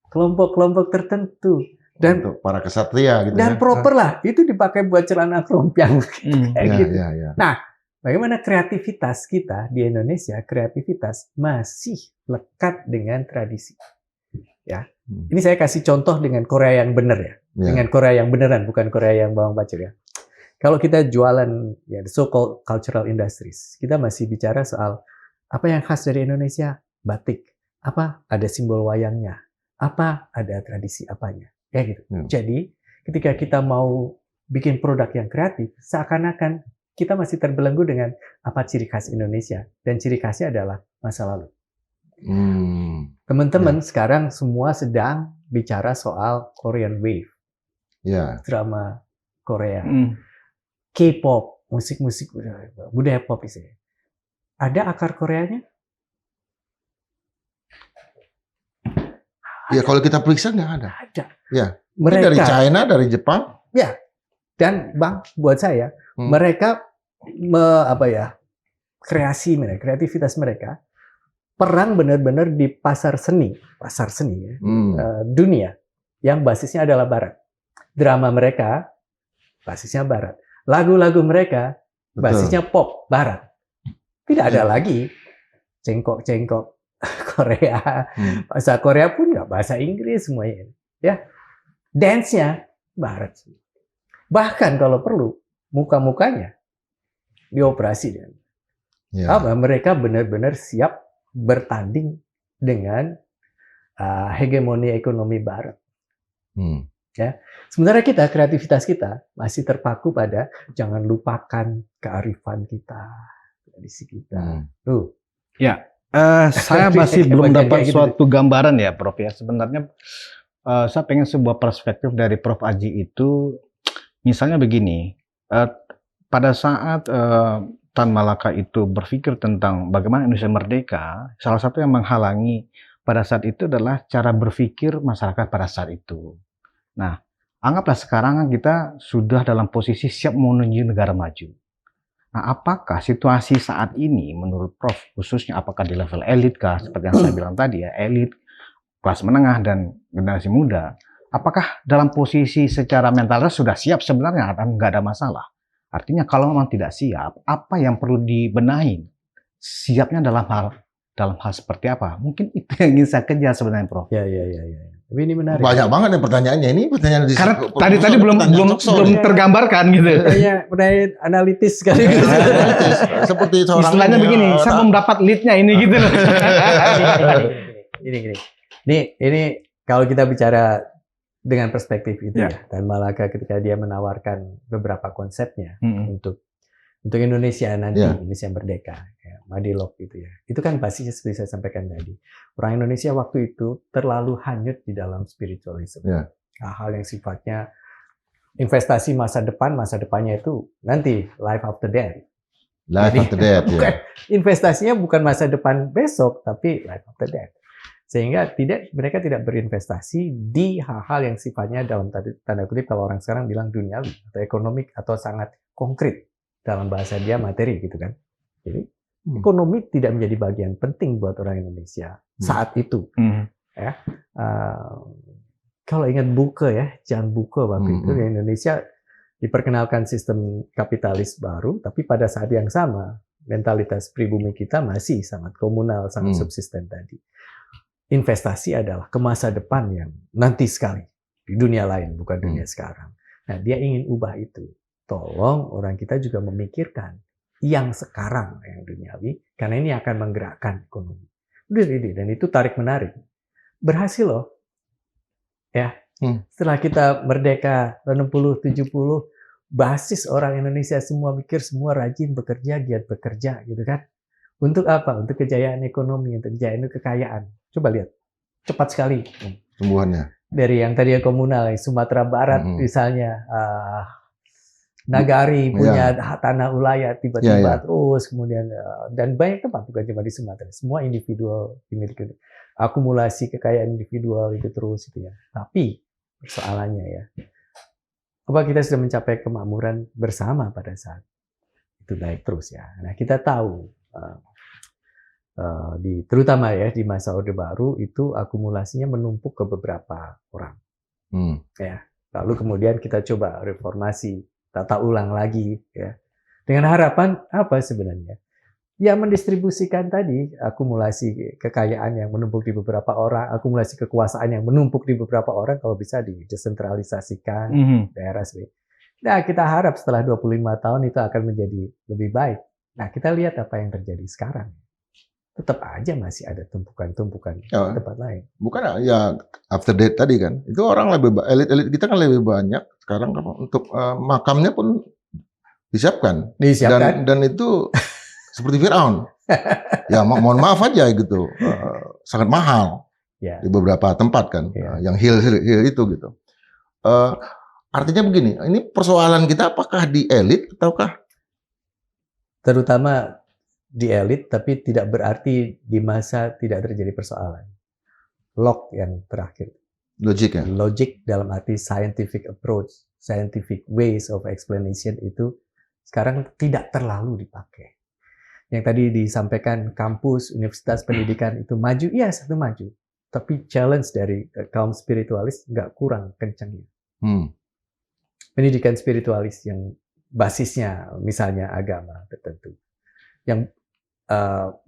kelompok-kelompok tertentu. Dan untuk para kesatria gitu. Dan proper lah. Itu dipakai buat celana krompiang. Gitu. Nah, bagaimana kreativitas kita di Indonesia, kreativitas masih lekat dengan tradisi. Ya. Ini saya kasih contoh dengan Korea yang benar ya. Dengan Korea yang beneran, bukan Korea yang bawang bacur ya. Kalau kita jualan ya so-called cultural industries, kita masih bicara soal apa yang khas dari Indonesia, batik. Apa? Ada simbol wayangnya. Apa? Ada tradisi apanya. Ya gitu. Jadi, ketika kita mau bikin produk yang kreatif, seakan-akan kita masih terbelenggu dengan apa ciri khas Indonesia. Dan ciri khasnya adalah masa lalu. Teman-teman sekarang semua sedang bicara soal Korean Wave, drama Korea, K-pop, musik-musik budaya pop itu. Ada akar Koreanya? Ya kalau kita periksa nggak ada. Ada. Ya. Mereka dari China, dari Jepang. Ya. Dan Bang, buat saya, mereka kreativitas mereka perang benar-benar di pasar seni ya, dunia yang basisnya adalah Barat. Drama mereka basisnya Barat. Lagu-lagu mereka basisnya pop Barat. Tidak ada lagi cengkok-cengkok Korea. Bahasa Korea pun nggak bahasa Inggris semuanya. Ya, dance-nya Barat. Bahkan kalau perlu muka-mukanya dioperasi dan mereka benar-benar siap bertanding dengan hegemoni ekonomi Barat. Ya, sementara kreativitas kita masih terpaku pada jangan lupakan kearifan kita, tradisi kita. Ya, saya masih belum dapat suatu gambaran ya, Prof. Ya, sebenarnya saya pengen sebuah perspektif dari Prof. Aji itu, misalnya begini, pada saat Tan Malaka itu berpikir tentang bagaimana Indonesia merdeka, salah satu yang menghalangi pada saat itu adalah cara berpikir masyarakat pada saat itu. Nah, anggaplah sekarang kita sudah dalam posisi siap menuju negara maju. Nah, apakah situasi saat ini menurut Prof, khususnya apakah di level elit kah, seperti yang saya bilang tadi ya, elit, kelas menengah, dan generasi muda, apakah dalam posisi secara mentalnya sudah siap sebenarnya atau nggak ada masalah? Artinya kalau memang tidak siap, apa yang perlu dibenahi? Siapnya dalam hal seperti apa? Mungkin itu yang ingin saya kejar sebenarnya, Prof. Ya. Tapi ini menarik. Banyak banget nih pertanyaannya. Ini pertanyaan karena tadi belum tergambarkan gitu. Pertanyaan analitis sekali. Seperti seorang istilahnya begini, saya belum dapat lead-nya ini gitu loh. Ini kalau kita bicara dengan perspektif itu ya. Dan Malaka ketika dia menawarkan beberapa konsepnya untuk Indonesia nanti, Indonesia merdeka, ya, Madilog gitu ya. Itu kan basisnya seperti saya sampaikan tadi. Orang Indonesia waktu itu terlalu hanyut di dalam spiritualisme. Hal-hal yang sifatnya investasi masa depannya itu nanti life after death. Investasinya bukan masa depan besok, tapi life after death. Sehingga mereka tidak berinvestasi di hal-hal yang sifatnya dalam tanda kutip kalau orang sekarang bilang duniawi atau ekonomik atau sangat konkret. Dalam bahasa dia materi gitu kan. Jadi ekonomi tidak menjadi bagian penting buat orang Indonesia saat itu. Ya, kalau ingat Buke ya, Jan Buke waktu itu di Indonesia diperkenalkan sistem kapitalis baru, tapi pada saat yang sama mentalitas pribumi kita masih sangat komunal, sangat subsisten tadi. Investasi adalah ke masa depan yang nanti sekali di dunia lain, bukan dunia sekarang. Nah, dia ingin ubah itu. Tolong orang kita juga memikirkan yang sekarang yang duniawi, karena ini akan menggerakkan ekonomi. Dan itu tarik menarik. Berhasil loh. Ya. Setelah kita merdeka 60-70, basis orang Indonesia semua mikir, semua rajin bekerja, giat bekerja gitu kan. Untuk apa? Untuk kejayaan ekonomi, untuk kejayaan kekayaan. Coba lihat. Cepat sekali tumbuhannya. Dari yang tadi komunal, Sumatera Barat misalnya, Nagari punya tanah ulayat tiba-tiba terus kemudian dan banyak tempat bukan cuma di Sumatera, semua individual dimiliki, akumulasi kekayaan individual itu terus gitu ya. Tapi persoalannya ya, apa kita sudah mencapai kemakmuran bersama pada saat itu naik terus ya. Nah kita tahu terutama ya di masa Orde Baru itu akumulasinya menumpuk ke beberapa orang. Ya. Lalu kemudian kita coba reformasi, tata ulang lagi ya. Dengan harapan apa sebenarnya? Ya mendistribusikan tadi akumulasi kekayaan yang menumpuk di beberapa orang, akumulasi kekuasaan yang menumpuk di beberapa orang kalau bisa didesentralisasikan daerah sendiri. Nah, kita harap setelah 25 tahun itu akan menjadi lebih baik. Nah, kita lihat apa yang terjadi sekarang. Tetap aja masih ada tumpukan-tumpukan tempat lain. Bukan ya after date tadi kan. Itu orang lebih elit kita kan lebih banyak sekarang untuk makamnya pun disiapkan. Dan itu seperti Firaun. Ya mohon maaf aja gitu. Sangat mahal di beberapa tempat kan. Yang hill itu gitu. Artinya begini, ini persoalan kita apakah di elit ataukah? Terutama di elit, tapi tidak berarti di masa tidak terjadi persoalan. Log yang terakhir. Logik ya? Logik dalam arti scientific approach, scientific ways of explanation itu sekarang tidak terlalu dipakai. yang tadi disampaikan kampus, universitas, pendidikan itu maju, iya satu maju. Tapi challenge dari kaum spiritualis nggak kurang kencangnya. Pendidikan spiritualis yang basisnya misalnya agama tertentu, yang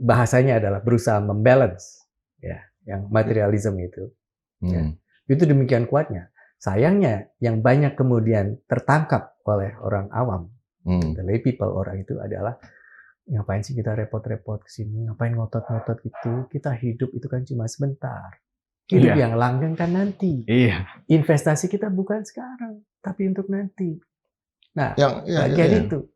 bahasanya adalah berusaha membalance, ya, yang materialisme itu, ya, itu demikian kuatnya. Sayangnya yang banyak kemudian tertangkap oleh orang awam, the lay people, orang itu adalah ngapain sih kita repot-repot ke sini, ngapain ngotot-ngotot gitu, kita hidup itu kan cuma sebentar. Hidup yang langgeng kan nanti. Investasi kita bukan sekarang, tapi untuk nanti. Nah, bagian itu.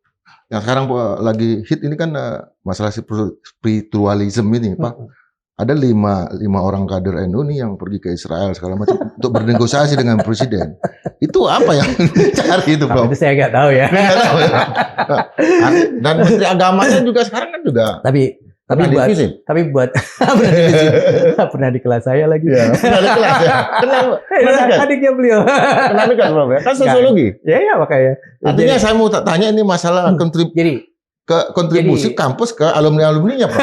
Yang sekarang lagi hit ini kan masalah spiritualism ini, Pak. Ada lima orang kader NU nih yang pergi ke Israel segala macam untuk bernegosiasi dengan presiden. Itu apa yang dicari itu, Bro? Itu saya nggak tahu ya. Dan menteri agamanya juga sekarang kan juga. Tapi buat pernah di kelas saya lagi. Ya, pernah di kelas ya. Kenapa? Adiknya beliau. Kenapa kan, Bro? Kan sosiologi. Ya makanya. Artinya saya mau tanya ini masalah kontribusi kampus ke alumni-alumninya, Pak.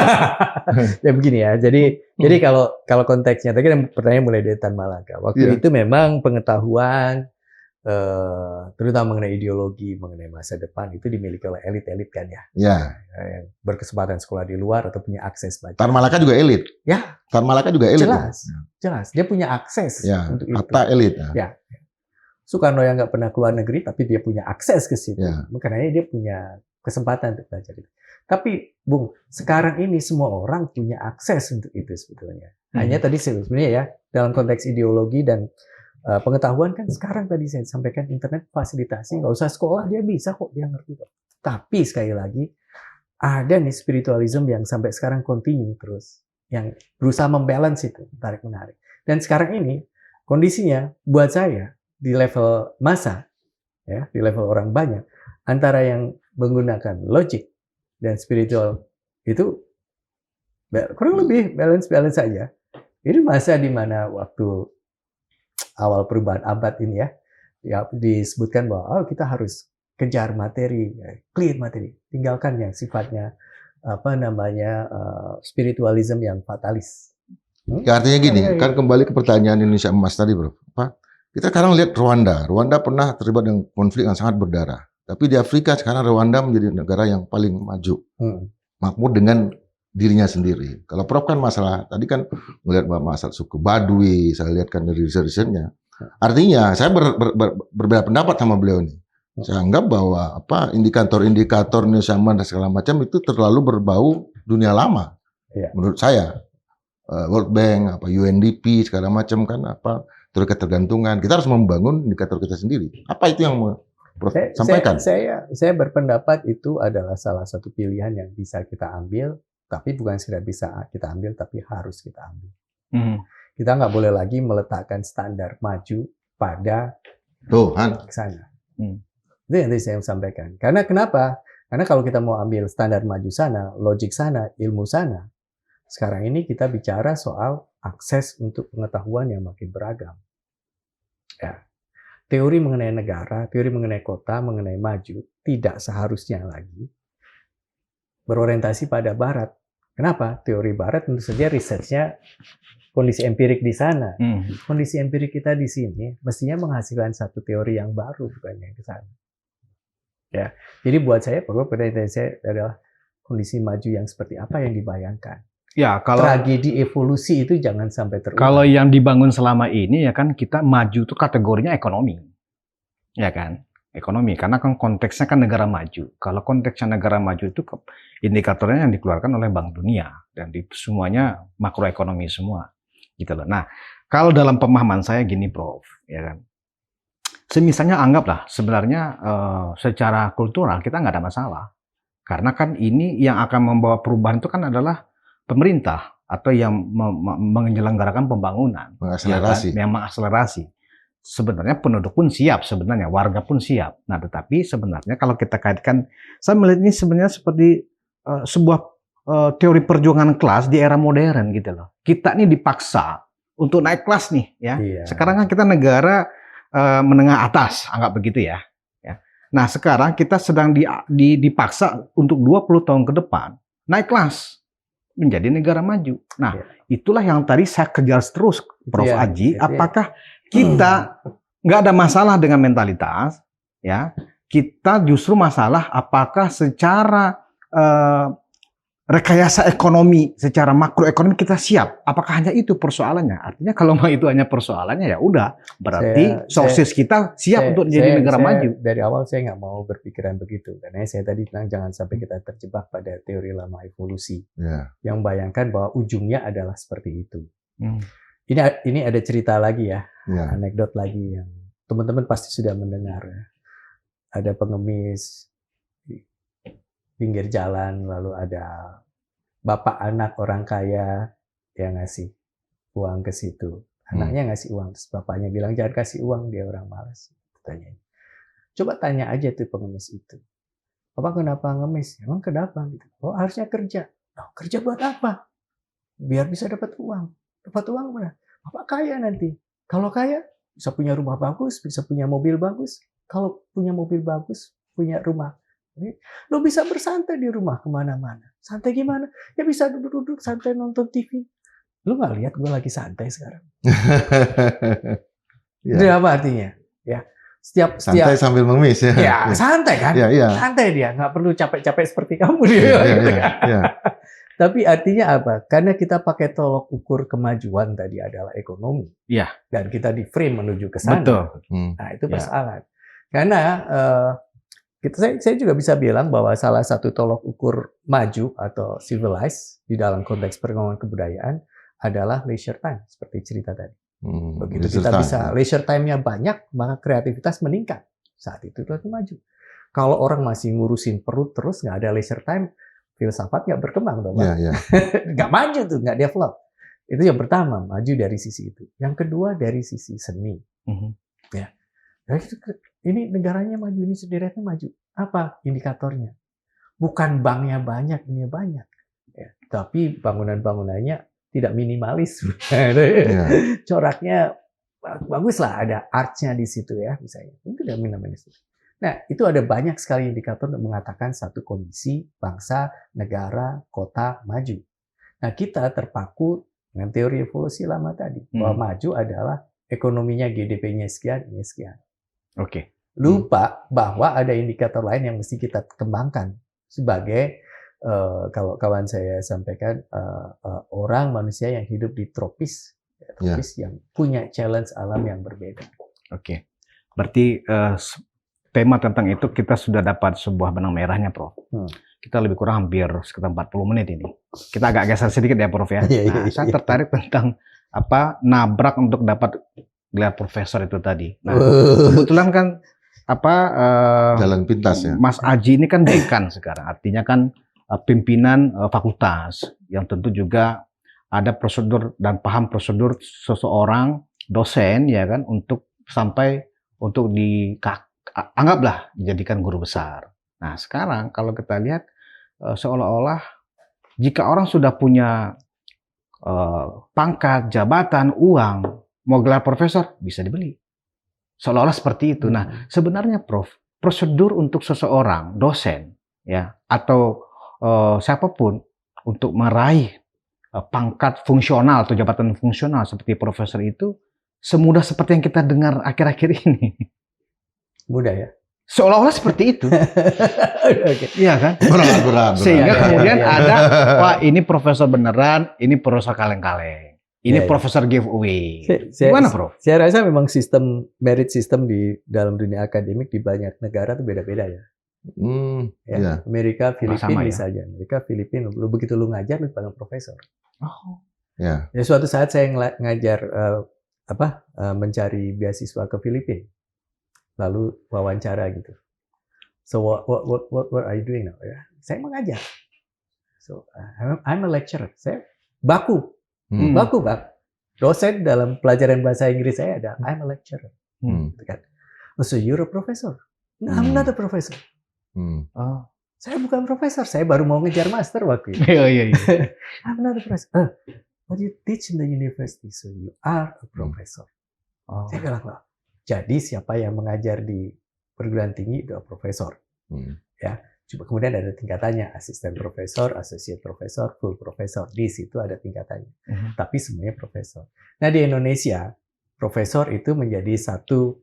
Ya begini ya. Jadi kalau konteksnya tadi kan pertanyaan mulai dari Tan Malaka. Waktu itu memang pengetahuan terutama mengenai ideologi, mengenai masa depan itu dimiliki oleh elit-elit kan ya. Yang berkesempatan sekolah di luar atau punya akses baca. Tan Malaka juga elit. Ya. Tan Malaka juga elit. Jelas. Dia punya akses untuk itu. Kata elit. Ya. Soekarno yang nggak pernah keluar negeri, tapi dia punya akses ke situ. Makanya dia punya kesempatan untuk belajar itu. Tapi, Bung, sekarang ini semua orang punya akses untuk itu sebetulnya. Hanya tadi sebenarnya ya, dalam konteks ideologi dan pengetahuan kan sekarang tadi saya sampaikan internet fasilitasi, nggak usah sekolah dia bisa kok, dia ngerti kok. Tapi sekali lagi ada nih spiritualism yang sampai sekarang continue terus, yang berusaha membalance itu, tarik menarik. Dan sekarang ini kondisinya buat saya di level massa, ya, di level orang banyak, antara yang menggunakan logik dan spiritual itu kurang lebih balance saja. Ini masa di mana waktu awal perubahan abad ini ya disebutkan bahwa kita harus kejar materi, clear materi, tinggalkan yang sifatnya spiritualism yang fatalis. Ya, artinya gini, kan kembali ke pertanyaan Indonesia Emas tadi, Bro. Kita sekarang lihat Rwanda. Rwanda pernah terlibat dengan konflik yang sangat berdarah. Tapi di Afrika sekarang Rwanda menjadi negara yang paling maju, makmur dengan dirinya sendiri. Kalau Prof kan masalah tadi kan melihat masalah suku Baduy, saya lihat kan dari riset-risetnya. Artinya saya berbeda pendapat sama beliau ini. Saya anggap bahwa indikator-indikator Indonesia dan segala macam itu terlalu berbau dunia lama. Menurut saya World Bank, UNDP segala macam kan teori ketergantungan. Kita harus membangun indikator kita sendiri. Apa itu yang Prof sampaikan? Saya berpendapat itu adalah salah satu pilihan yang bisa kita ambil. Tapi bukan sekedar bisa kita ambil, tapi harus kita ambil. Kita nggak boleh lagi meletakkan standar maju pada sana. Itu yang tadi saya sampaikan. Karena kenapa? Karena kalau kita mau ambil standar maju sana, logik sana, ilmu sana, sekarang ini kita bicara soal akses untuk pengetahuan yang makin beragam. Ya. Teori mengenai negara, teori mengenai kota, mengenai maju, tidak seharusnya lagi berorientasi pada Barat. Kenapa? Teori Barat tentu saja risetnya kondisi empirik di sana. Kondisi empirik kita di sini mestinya menghasilkan satu teori yang baru, bukan yang ke sana. Ya, jadi buat saya pertanyaan saya adalah kondisi maju yang seperti apa yang dibayangkan. Ya, kalau tragedi evolusi itu jangan sampai terulang. Kalau yang dibangun selama ini ya kan kita maju itu kategorinya ekonomi, ya kan? Ekonomi, karena kan konteksnya kan negara maju. Kalau konteksnya negara maju itu indikatornya yang dikeluarkan oleh Bank Dunia dan itu semuanya makroekonomi semua, gitu loh. Nah, kalau dalam pemahaman saya gini, Prof, ya kan. Semisalnya anggaplah sebenarnya secara kultural kita nggak ada masalah, karena kan ini yang akan membawa perubahan itu kan adalah pemerintah atau yang menyelenggarakan pembangunan, mengakselerasi, yang mengakselerasi. Sebenarnya penduduk pun siap, sebenarnya warga pun siap. Nah, tetapi sebenarnya kalau kita kaitkan, saya melihat ini sebenarnya seperti sebuah teori perjuangan kelas di era modern gitu loh. Kita nih dipaksa untuk naik kelas nih, ya. Sekarang kan kita negara menengah atas, anggap begitu ya. Nah, sekarang kita sedang dipaksa untuk 20 tahun ke depan naik kelas menjadi negara maju. Nah, itulah yang tadi saya kejar terus, Prof. Aji. Apakah kita nggak ada masalah dengan mentalitas, ya? Kita justru masalah apakah secara rekayasa ekonomi, secara makroekonomi kita siap? Apakah hanya itu persoalannya? Artinya kalau itu hanya persoalannya ya udah, berarti sosis kita siap untuk jadi negara maju. Dari awal saya nggak mau berpikiran begitu, karena saya tadi bilang jangan sampai kita terjebak pada teori lama evolusi, yang bayangkan bahwa ujungnya adalah seperti itu. Ini ada cerita lagi ya, anekdot lagi yang teman-teman pasti sudah mendengar. Ya. Ada pengemis pinggir jalan, lalu ada bapak anak orang kaya yang ngasih uang ke situ. Anaknya ngasih uang, terus bapaknya bilang jangan kasih uang, dia orang malas. Tanya. Coba tanya aja tuh pengemis itu. Bapak kenapa ngemis? Emang kenapa? Gitu. Oh harusnya kerja. Oh, kerja buat apa? Biar bisa dapat uang. Dapat uang mana? Bapak kaya nanti. Kalau kaya bisa punya rumah bagus, bisa punya mobil bagus. Kalau punya mobil bagus, punya rumah. Lo bisa bersantai di rumah kemana-mana. Santai gimana? Ya bisa duduk-duduk santai nonton TV. Lo nggak lihat gue lagi santai sekarang? Itu apa artinya? Ya, setiap santai sambil mengemis ya. Ya santai kan? Santai dia, nggak perlu capek-capek seperti kamu dia. Tapi artinya apa? Karena kita pakai tolok ukur kemajuan tadi adalah ekonomi. Dan kita di frame menuju ke sana. Betul. Nah itu persoalan. Karena saya juga bisa bilang bahwa salah satu tolok ukur maju atau civilized di dalam konteks perkembangan kebudayaan adalah leisure time, seperti cerita tadi. Begitu kita bisa leisure time-nya banyak, maka kreativitas meningkat. Saat itu maju. Kalau orang masih ngurusin perut terus, nggak ada leisure time, filsafat nggak berkembang, dong. Nggak maju tuh, nggak develop. Itu yang pertama, maju dari sisi itu. Yang kedua dari sisi seni. Ya. Ini negaranya maju, ini sederetnya maju. Apa indikatornya? Bukan banknya banyak, ini banyak. Ya, tapi bangunan-bangunannya tidak minimalis. Coraknya bagus lah, ada artnya di situ ya, misalnya. Itu tidak minimalis. Nah, itu ada banyak sekali indikator untuk mengatakan satu kondisi, bangsa, negara, kota maju. Nah, kita terpaku dengan teori evolusi lama tadi. Bahwa maju adalah ekonominya GDP-nya sekian, ini sekian. Lupa bahwa ada indikator lain yang mesti kita kembangkan sebagai kalau kawan saya sampaikan orang manusia yang hidup di tropis yang punya challenge alam yang berbeda. Berarti tema tentang itu kita sudah dapat sebuah benang merahnya, Prof. Kita lebih kurang hampir sekitar 40 menit ini. Kita agak geser sedikit ya, Prof ya. Saya tertarik tentang nabrak untuk dapat gelar profesor itu tadi. Nah, kebetulan kan jalan pintas ya. Mas Aji ini kan dekan sekarang, artinya kan pimpinan fakultas yang tentu juga ada prosedur dan paham prosedur seseorang dosen ya kan untuk anggaplah dijadikan guru besar. Nah sekarang kalau kita lihat seolah-olah jika orang sudah punya pangkat, jabatan, uang, mau gelar profesor bisa dibeli. Seolah-olah seperti itu. Nah, sebenarnya Prof, prosedur untuk seseorang dosen ya atau siapapun untuk meraih pangkat fungsional atau jabatan fungsional seperti profesor itu semudah seperti yang kita dengar akhir-akhir ini. Mudah ya? Seolah-olah seperti itu. Iya kan? Berat. Sehingga kemudian ada, wah ini profesor beneran, ini profesor kaleng-kaleng. Ini profesor giveaway. Gimana, Prof? Saya rasa memang sistem merit system di dalam dunia akademik di banyak negara itu beda-beda ya. Amerika, Filipina misalnya. Amerika, Filipina. Begitu lu ngajar, lu panggil profesor. Ya, suatu saat saya ngajar mencari beasiswa ke Filipina. Lalu wawancara gitu. So what are you doing now? Ya, saya mengajar. So I'm a lecturer. Saya baku. Baku, Pak. Dosen dalam pelajaran bahasa Inggris saya ada, I'm a lecturer. So you're a professor? No, I'm not a professor. Saya bukan profesor, saya baru mau ngejar master waktu itu. I'm not a professor. But you teach in the university, so you are a professor. Saya bilang, jadi siapa yang mengajar di perguruan tinggi itu profesor. Ya, Kemudian ada tingkatannya, asisten profesor, associate profesor, full profesor. Di situ ada tingkatannya. Tapi semuanya profesor. Nah, di Indonesia, profesor itu menjadi satu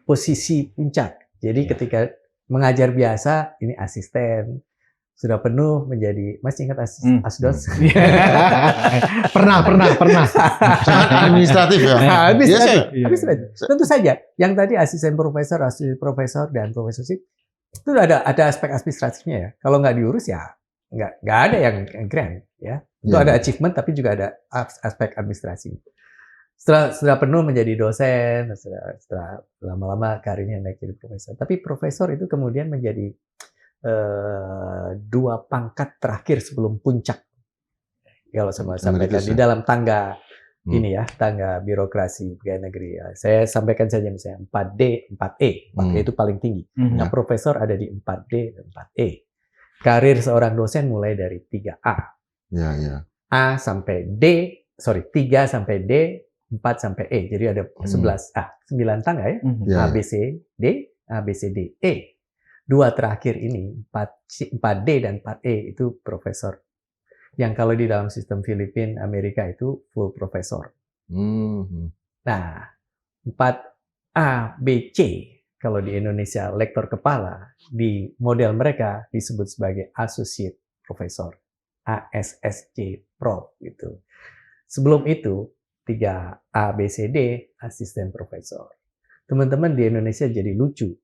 posisi puncak. Jadi ketika mengajar biasa, ini asisten. Sudah penuh menjadi, masih ingat asdos? Pernah. Sangat administratif ya. Administratif. Tentu saja. Yang tadi asisten profesor, dan profesorship, itu ada aspek administratifnya ya. Kalau nggak diurus ya nggak ada yang grant ya. Itu ada achievement tapi juga ada aspek administrasi. Setelah penuh menjadi dosen, setelah lama-lama karirnya naik jadi profesor. Tapi profesor itu kemudian menjadi dua pangkat terakhir sebelum puncak. Kalau saya sampaikan di dalam tangga ini ya, tangga birokrasi pegawai negeri. Ya. Saya sampaikan saja misalnya 4D, 4E. 4E itu paling tinggi. Nah, profesor ada di 4D dan 4E. Karir seorang dosen mulai dari 3A. A sampai D, 3 sampai D, 4 sampai E. Jadi ada 9 tangga ya. A, B, C, D, A, B, C, D, E. Dua terakhir ini, 4D dan 4E itu profesor. Yang kalau di dalam sistem Filipina, Amerika itu full profesor. Nah, 4A, B, C, kalau di Indonesia lektor kepala, di model mereka disebut sebagai associate profesor. ASSC Prof. Gitu. Sebelum itu, 3A, B, C, D, asisten profesor. Teman-teman di Indonesia jadi lucu.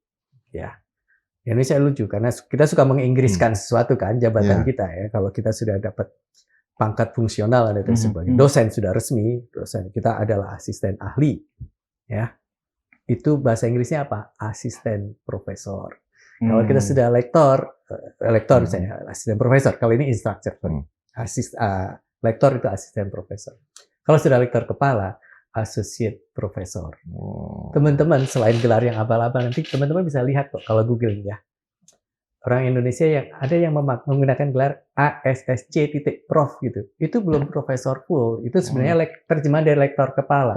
Ya. Indonesia lucu karena kita suka menginggriskan sesuatu kan jabatan kita ya. Kalau kita sudah dapat pangkat fungsional ada sebagai dosen sudah resmi, dosen kita adalah asisten ahli ya. Itu bahasa Inggrisnya apa? Asisten profesor. Kalau kita sudah lektor misalnya asisten profesor. Kalau ini instructor. Lektor itu asisten profesor. Kalau sudah lektor kepala associate profesor. Teman-teman selain gelar yang abal-abal nanti teman-teman bisa lihat kok kalau googling ya. Orang Indonesia yang ada yang menggunakan gelar ASSC.prof gitu. Itu belum profesor full. Itu sebenarnya terjemahan dari lektor kepala.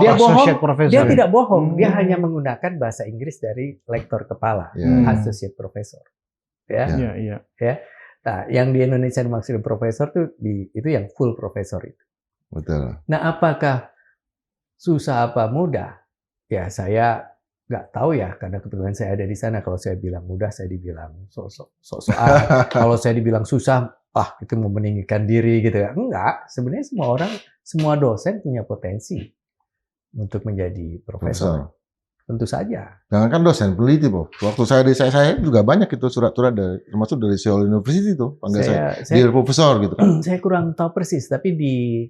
Dia bohong. Dia tidak bohong. Dia hanya menggunakan bahasa Inggris dari lektor kepala, associate profesor. Ya. Nah, yang di Indonesia dimaksud profesor itu yang full profesor itu. Betul. Nah, apakah susah apa mudah? Ya saya nggak tahu ya, karena kebetulan saya ada di sana. Kalau saya bilang mudah, saya dibilang sok-sokan. Kalau saya dibilang susah, itu mau meninggikan diri gitu ya. Enggak, sebenarnya semua dosen punya potensi untuk menjadi profesor. Tentu saja. Jangankan dosen, peneliti, Prof. Waktu saya di saya juga banyak itu surat-surat termasuk dari Seoul University itu panggil saya dear profesor gitu kan. Saya kurang tahu persis, tapi di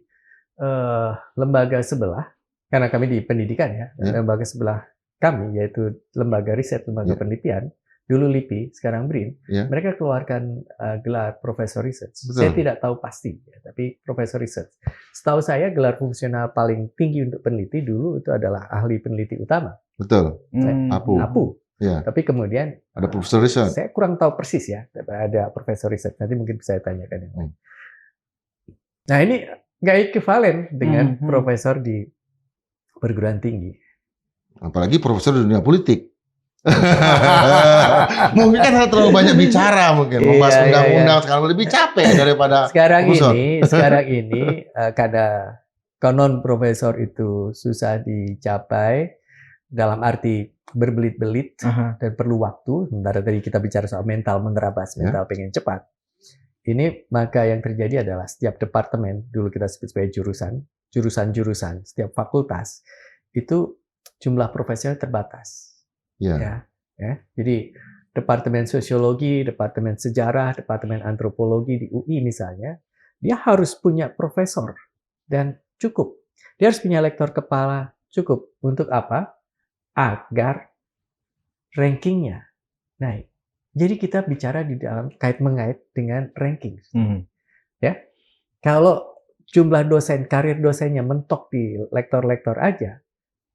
lembaga sebelah, karena kami di pendidikan ya, lembaga sebelah kami yaitu lembaga riset, lembaga penelitian, dulu LIPI, sekarang BRIN, mereka keluarkan gelar profesor research. Saya tidak tahu pasti, ya, tapi profesor research. Setahu saya gelar fungsional paling tinggi untuk peneliti dulu itu adalah ahli peneliti utama. Betul. APU. Ya. Tapi kemudian ada profesor research. Saya kurang tahu persis ya, ada profesor research. Nanti mungkin bisa saya tanyakan yang lain. Nah ini nggak ekivalen dengan profesor di perguruan tinggi. Apalagi profesor di dunia politik. Mungkin kan terlalu banyak bicara mungkin. Membahas undang-undang sekarang lebih capek daripada Sekarang ini karena konon profesor itu susah dicapai dalam arti berbelit-belit dan perlu waktu. Sementara tadi kita bicara soal mental menerabas, mental pengen cepat. Ini maka yang terjadi adalah setiap departemen, dulu kita sebut sebagai jurusan-jurusan, setiap fakultas itu jumlah profesornya terbatas. Ya. Jadi departemen sosiologi, departemen sejarah, departemen antropologi di UI misalnya, dia harus punya profesor dan cukup. Dia harus punya lektor kepala cukup. Untuk apa? Agar rankingnya naik. Jadi kita bicara di dalam kait-mengait dengan ranking. Ya, kalau jumlah dosen, karir dosennya mentok di lektor-lektor aja,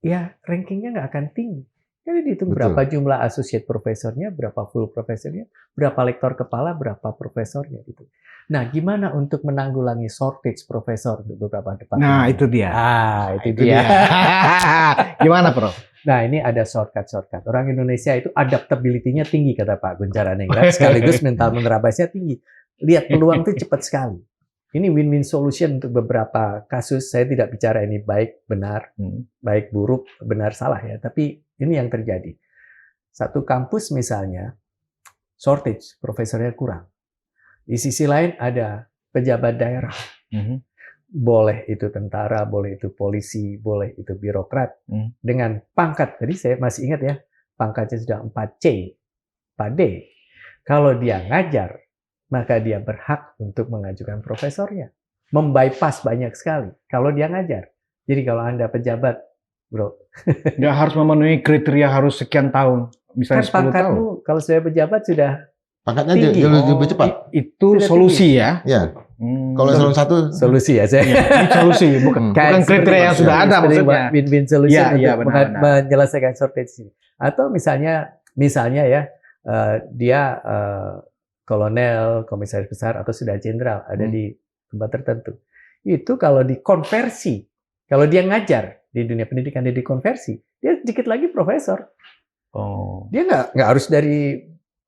ya rankingnya nggak akan tinggi. Jadi dihitung berapa jumlah associate profesornya, berapa full profesornya, berapa lektor kepala, berapa profesornya gitu. Nah, gimana untuk menanggulangi shortage profesor di beberapa departemen? Nah, itu dia. Itu dia. Gimana, Prof? Nah, ini ada shortcut. Orang Indonesia itu adaptability-nya tinggi, kata Pak Guncaraningrat, sekaligus mental menerabasnya tinggi. Lihat peluang itu cepat sekali. Ini win-win solution untuk beberapa kasus. Saya tidak bicara ini baik, benar, baik, buruk, benar, salah ya. Tapi ini yang terjadi. Satu kampus misalnya, shortage, profesornya kurang. Di sisi lain ada pejabat daerah. Boleh itu tentara, boleh itu polisi, boleh itu birokrat. Dengan pangkat, tadi saya masih ingat ya, pangkatnya sudah 4C, 4D. Kalau dia ngajar, maka dia berhak untuk mengajukan profesornya. Membypass banyak sekali kalau dia ngajar. Jadi kalau Anda pejabat, bro. Nggak harus memenuhi kriteria harus sekian tahun. Misalnya kan 10 tahun. kalau saya pejabat sudah pangkatnya tinggi. lebih cepat. Itu sudah solusi tinggi. ya? Ya. Kalau eselon 1 solusi ya saya. Ini solusi, bukan kriteria yang sudah ada maksudnya. Win-win solution untuk benar. menyelesaikan shortage ini. Atau misalnya ya, dia kolonel, komisaris besar, atau sudah jenderal, ada di tempat tertentu. Itu kalau dikonversi, kalau dia ngajar di dunia pendidikan, dia dikonversi, dia sedikit lagi profesor. Dia nggak harus dari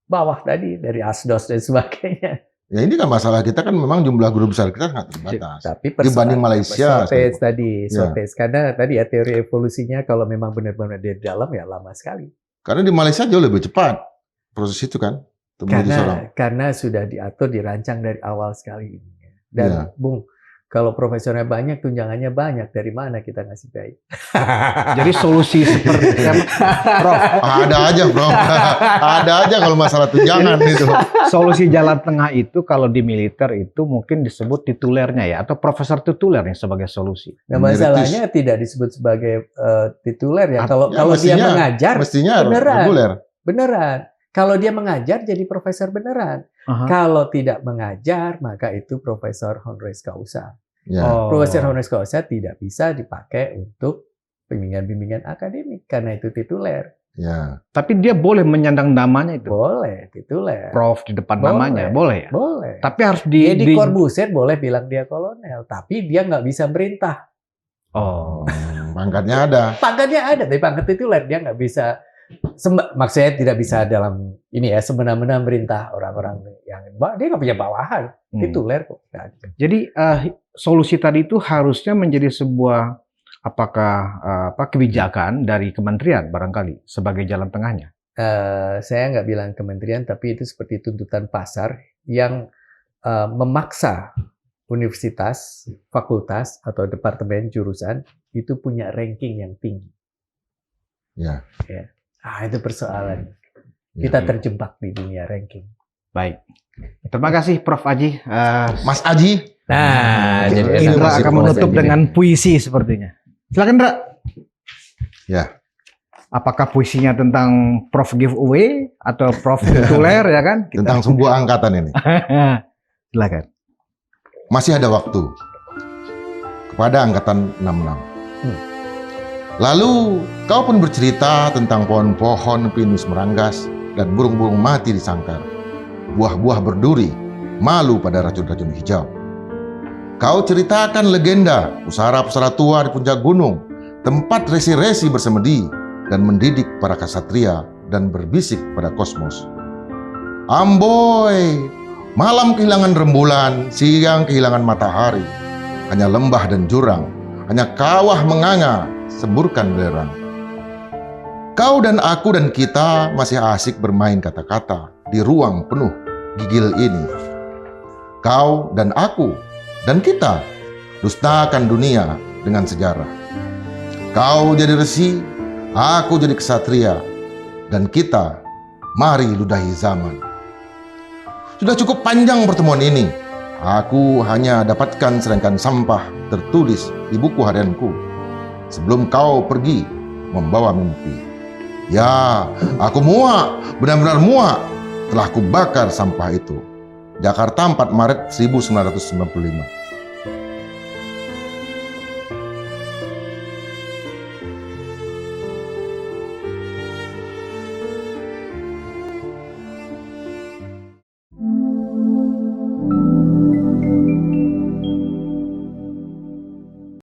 bawah tadi, dari asdos dan sebagainya. Ya ini kan masalah kita kan memang jumlah guru besar kita sangat terbatas. Tapi dibanding Malaysia. Shortage. Karena tadi ya teori evolusinya kalau memang benar-benar di dalam ya lama sekali. Karena di Malaysia jauh lebih cepat proses itu kan. Karena sudah diatur, dirancang dari awal sekali ini. Dan Bung, kalau profesornya banyak, tunjangannya banyak, dari mana kita ngasih baik? Jadi solusi seperti Prof, ada aja Bro. Ada aja kalau masalah tunjangan itu. Solusi jalan tengah itu kalau di militer itu mungkin disebut titulernya ya, atau profesor tituler yang sebagai solusi. Nah, masalahnya tidak disebut sebagai tituler ya. Kalau dia mengajar, mestinya beneran. Kalau dia mengajar jadi profesor beneran. Kalau tidak mengajar maka itu profesor honoris causa. Profesor honoris causa tidak bisa dipakai untuk bimbingan akademik karena itu tituler. Tapi dia boleh menyandang namanya itu. Boleh, tituler. Prof di depan namanya, boleh ya? Boleh. Tapi harus di Corbusier boleh bilang dia kolonel, tapi dia nggak bisa merintah. Pangkatnya ada. Pangkatnya ada, tapi pangkat tituler dia nggak bisa. Maksudnya tidak bisa dalam ini ya semena-mena merintah orang-orang yang dia nggak punya bawahan, tituler kok. Jadi solusi tadi itu harusnya menjadi sebuah kebijakan dari kementerian barangkali sebagai jalan tengahnya. Saya nggak bilang kementerian, tapi itu seperti tuntutan pasar yang memaksa universitas, fakultas atau departemen jurusan itu punya ranking yang tinggi. Ya. Itu persoalan. Kita terjebak di dunia ranking. Baik. Terima kasih Prof. Aji. Mas Aji. Jadi Indra akan menutup dengan puisi sepertinya. Silakan Indra. Ya. Apakah puisinya tentang Prof giveaway atau Prof tituler ya kan? Tentang sebuah angkatan ini. Silakan. Masih ada waktu. Kepada angkatan 66. Lalu kau pun bercerita tentang pohon-pohon pinus meranggas dan burung-burung mati di sangkar. Buah-buah berduri, malu pada racun-racun hijau. Kau ceritakan legenda pusara-pusara tua di puncak gunung, tempat resi-resi bersemedi dan mendidik para ksatria dan berbisik pada kosmos. Amboi, malam kehilangan rembulan, siang kehilangan matahari. Hanya lembah dan jurang, hanya kawah menganga, semburkan belerang. Kau dan aku dan kita masih asik bermain kata-kata di ruang penuh gigil ini. Kau dan aku dan kita dustakan dunia dengan sejarah. Kau jadi resi, aku jadi ksatria, dan kita mari ludahi zaman. Sudah cukup panjang pertemuan ini. Aku hanya dapatkan serangkaian sampah tertulis di buku harianku sebelum kau pergi membawa mimpi. Ya, aku muak, benar-benar muak. Telah kubakar sampah itu. Jakarta 4 Maret 1995.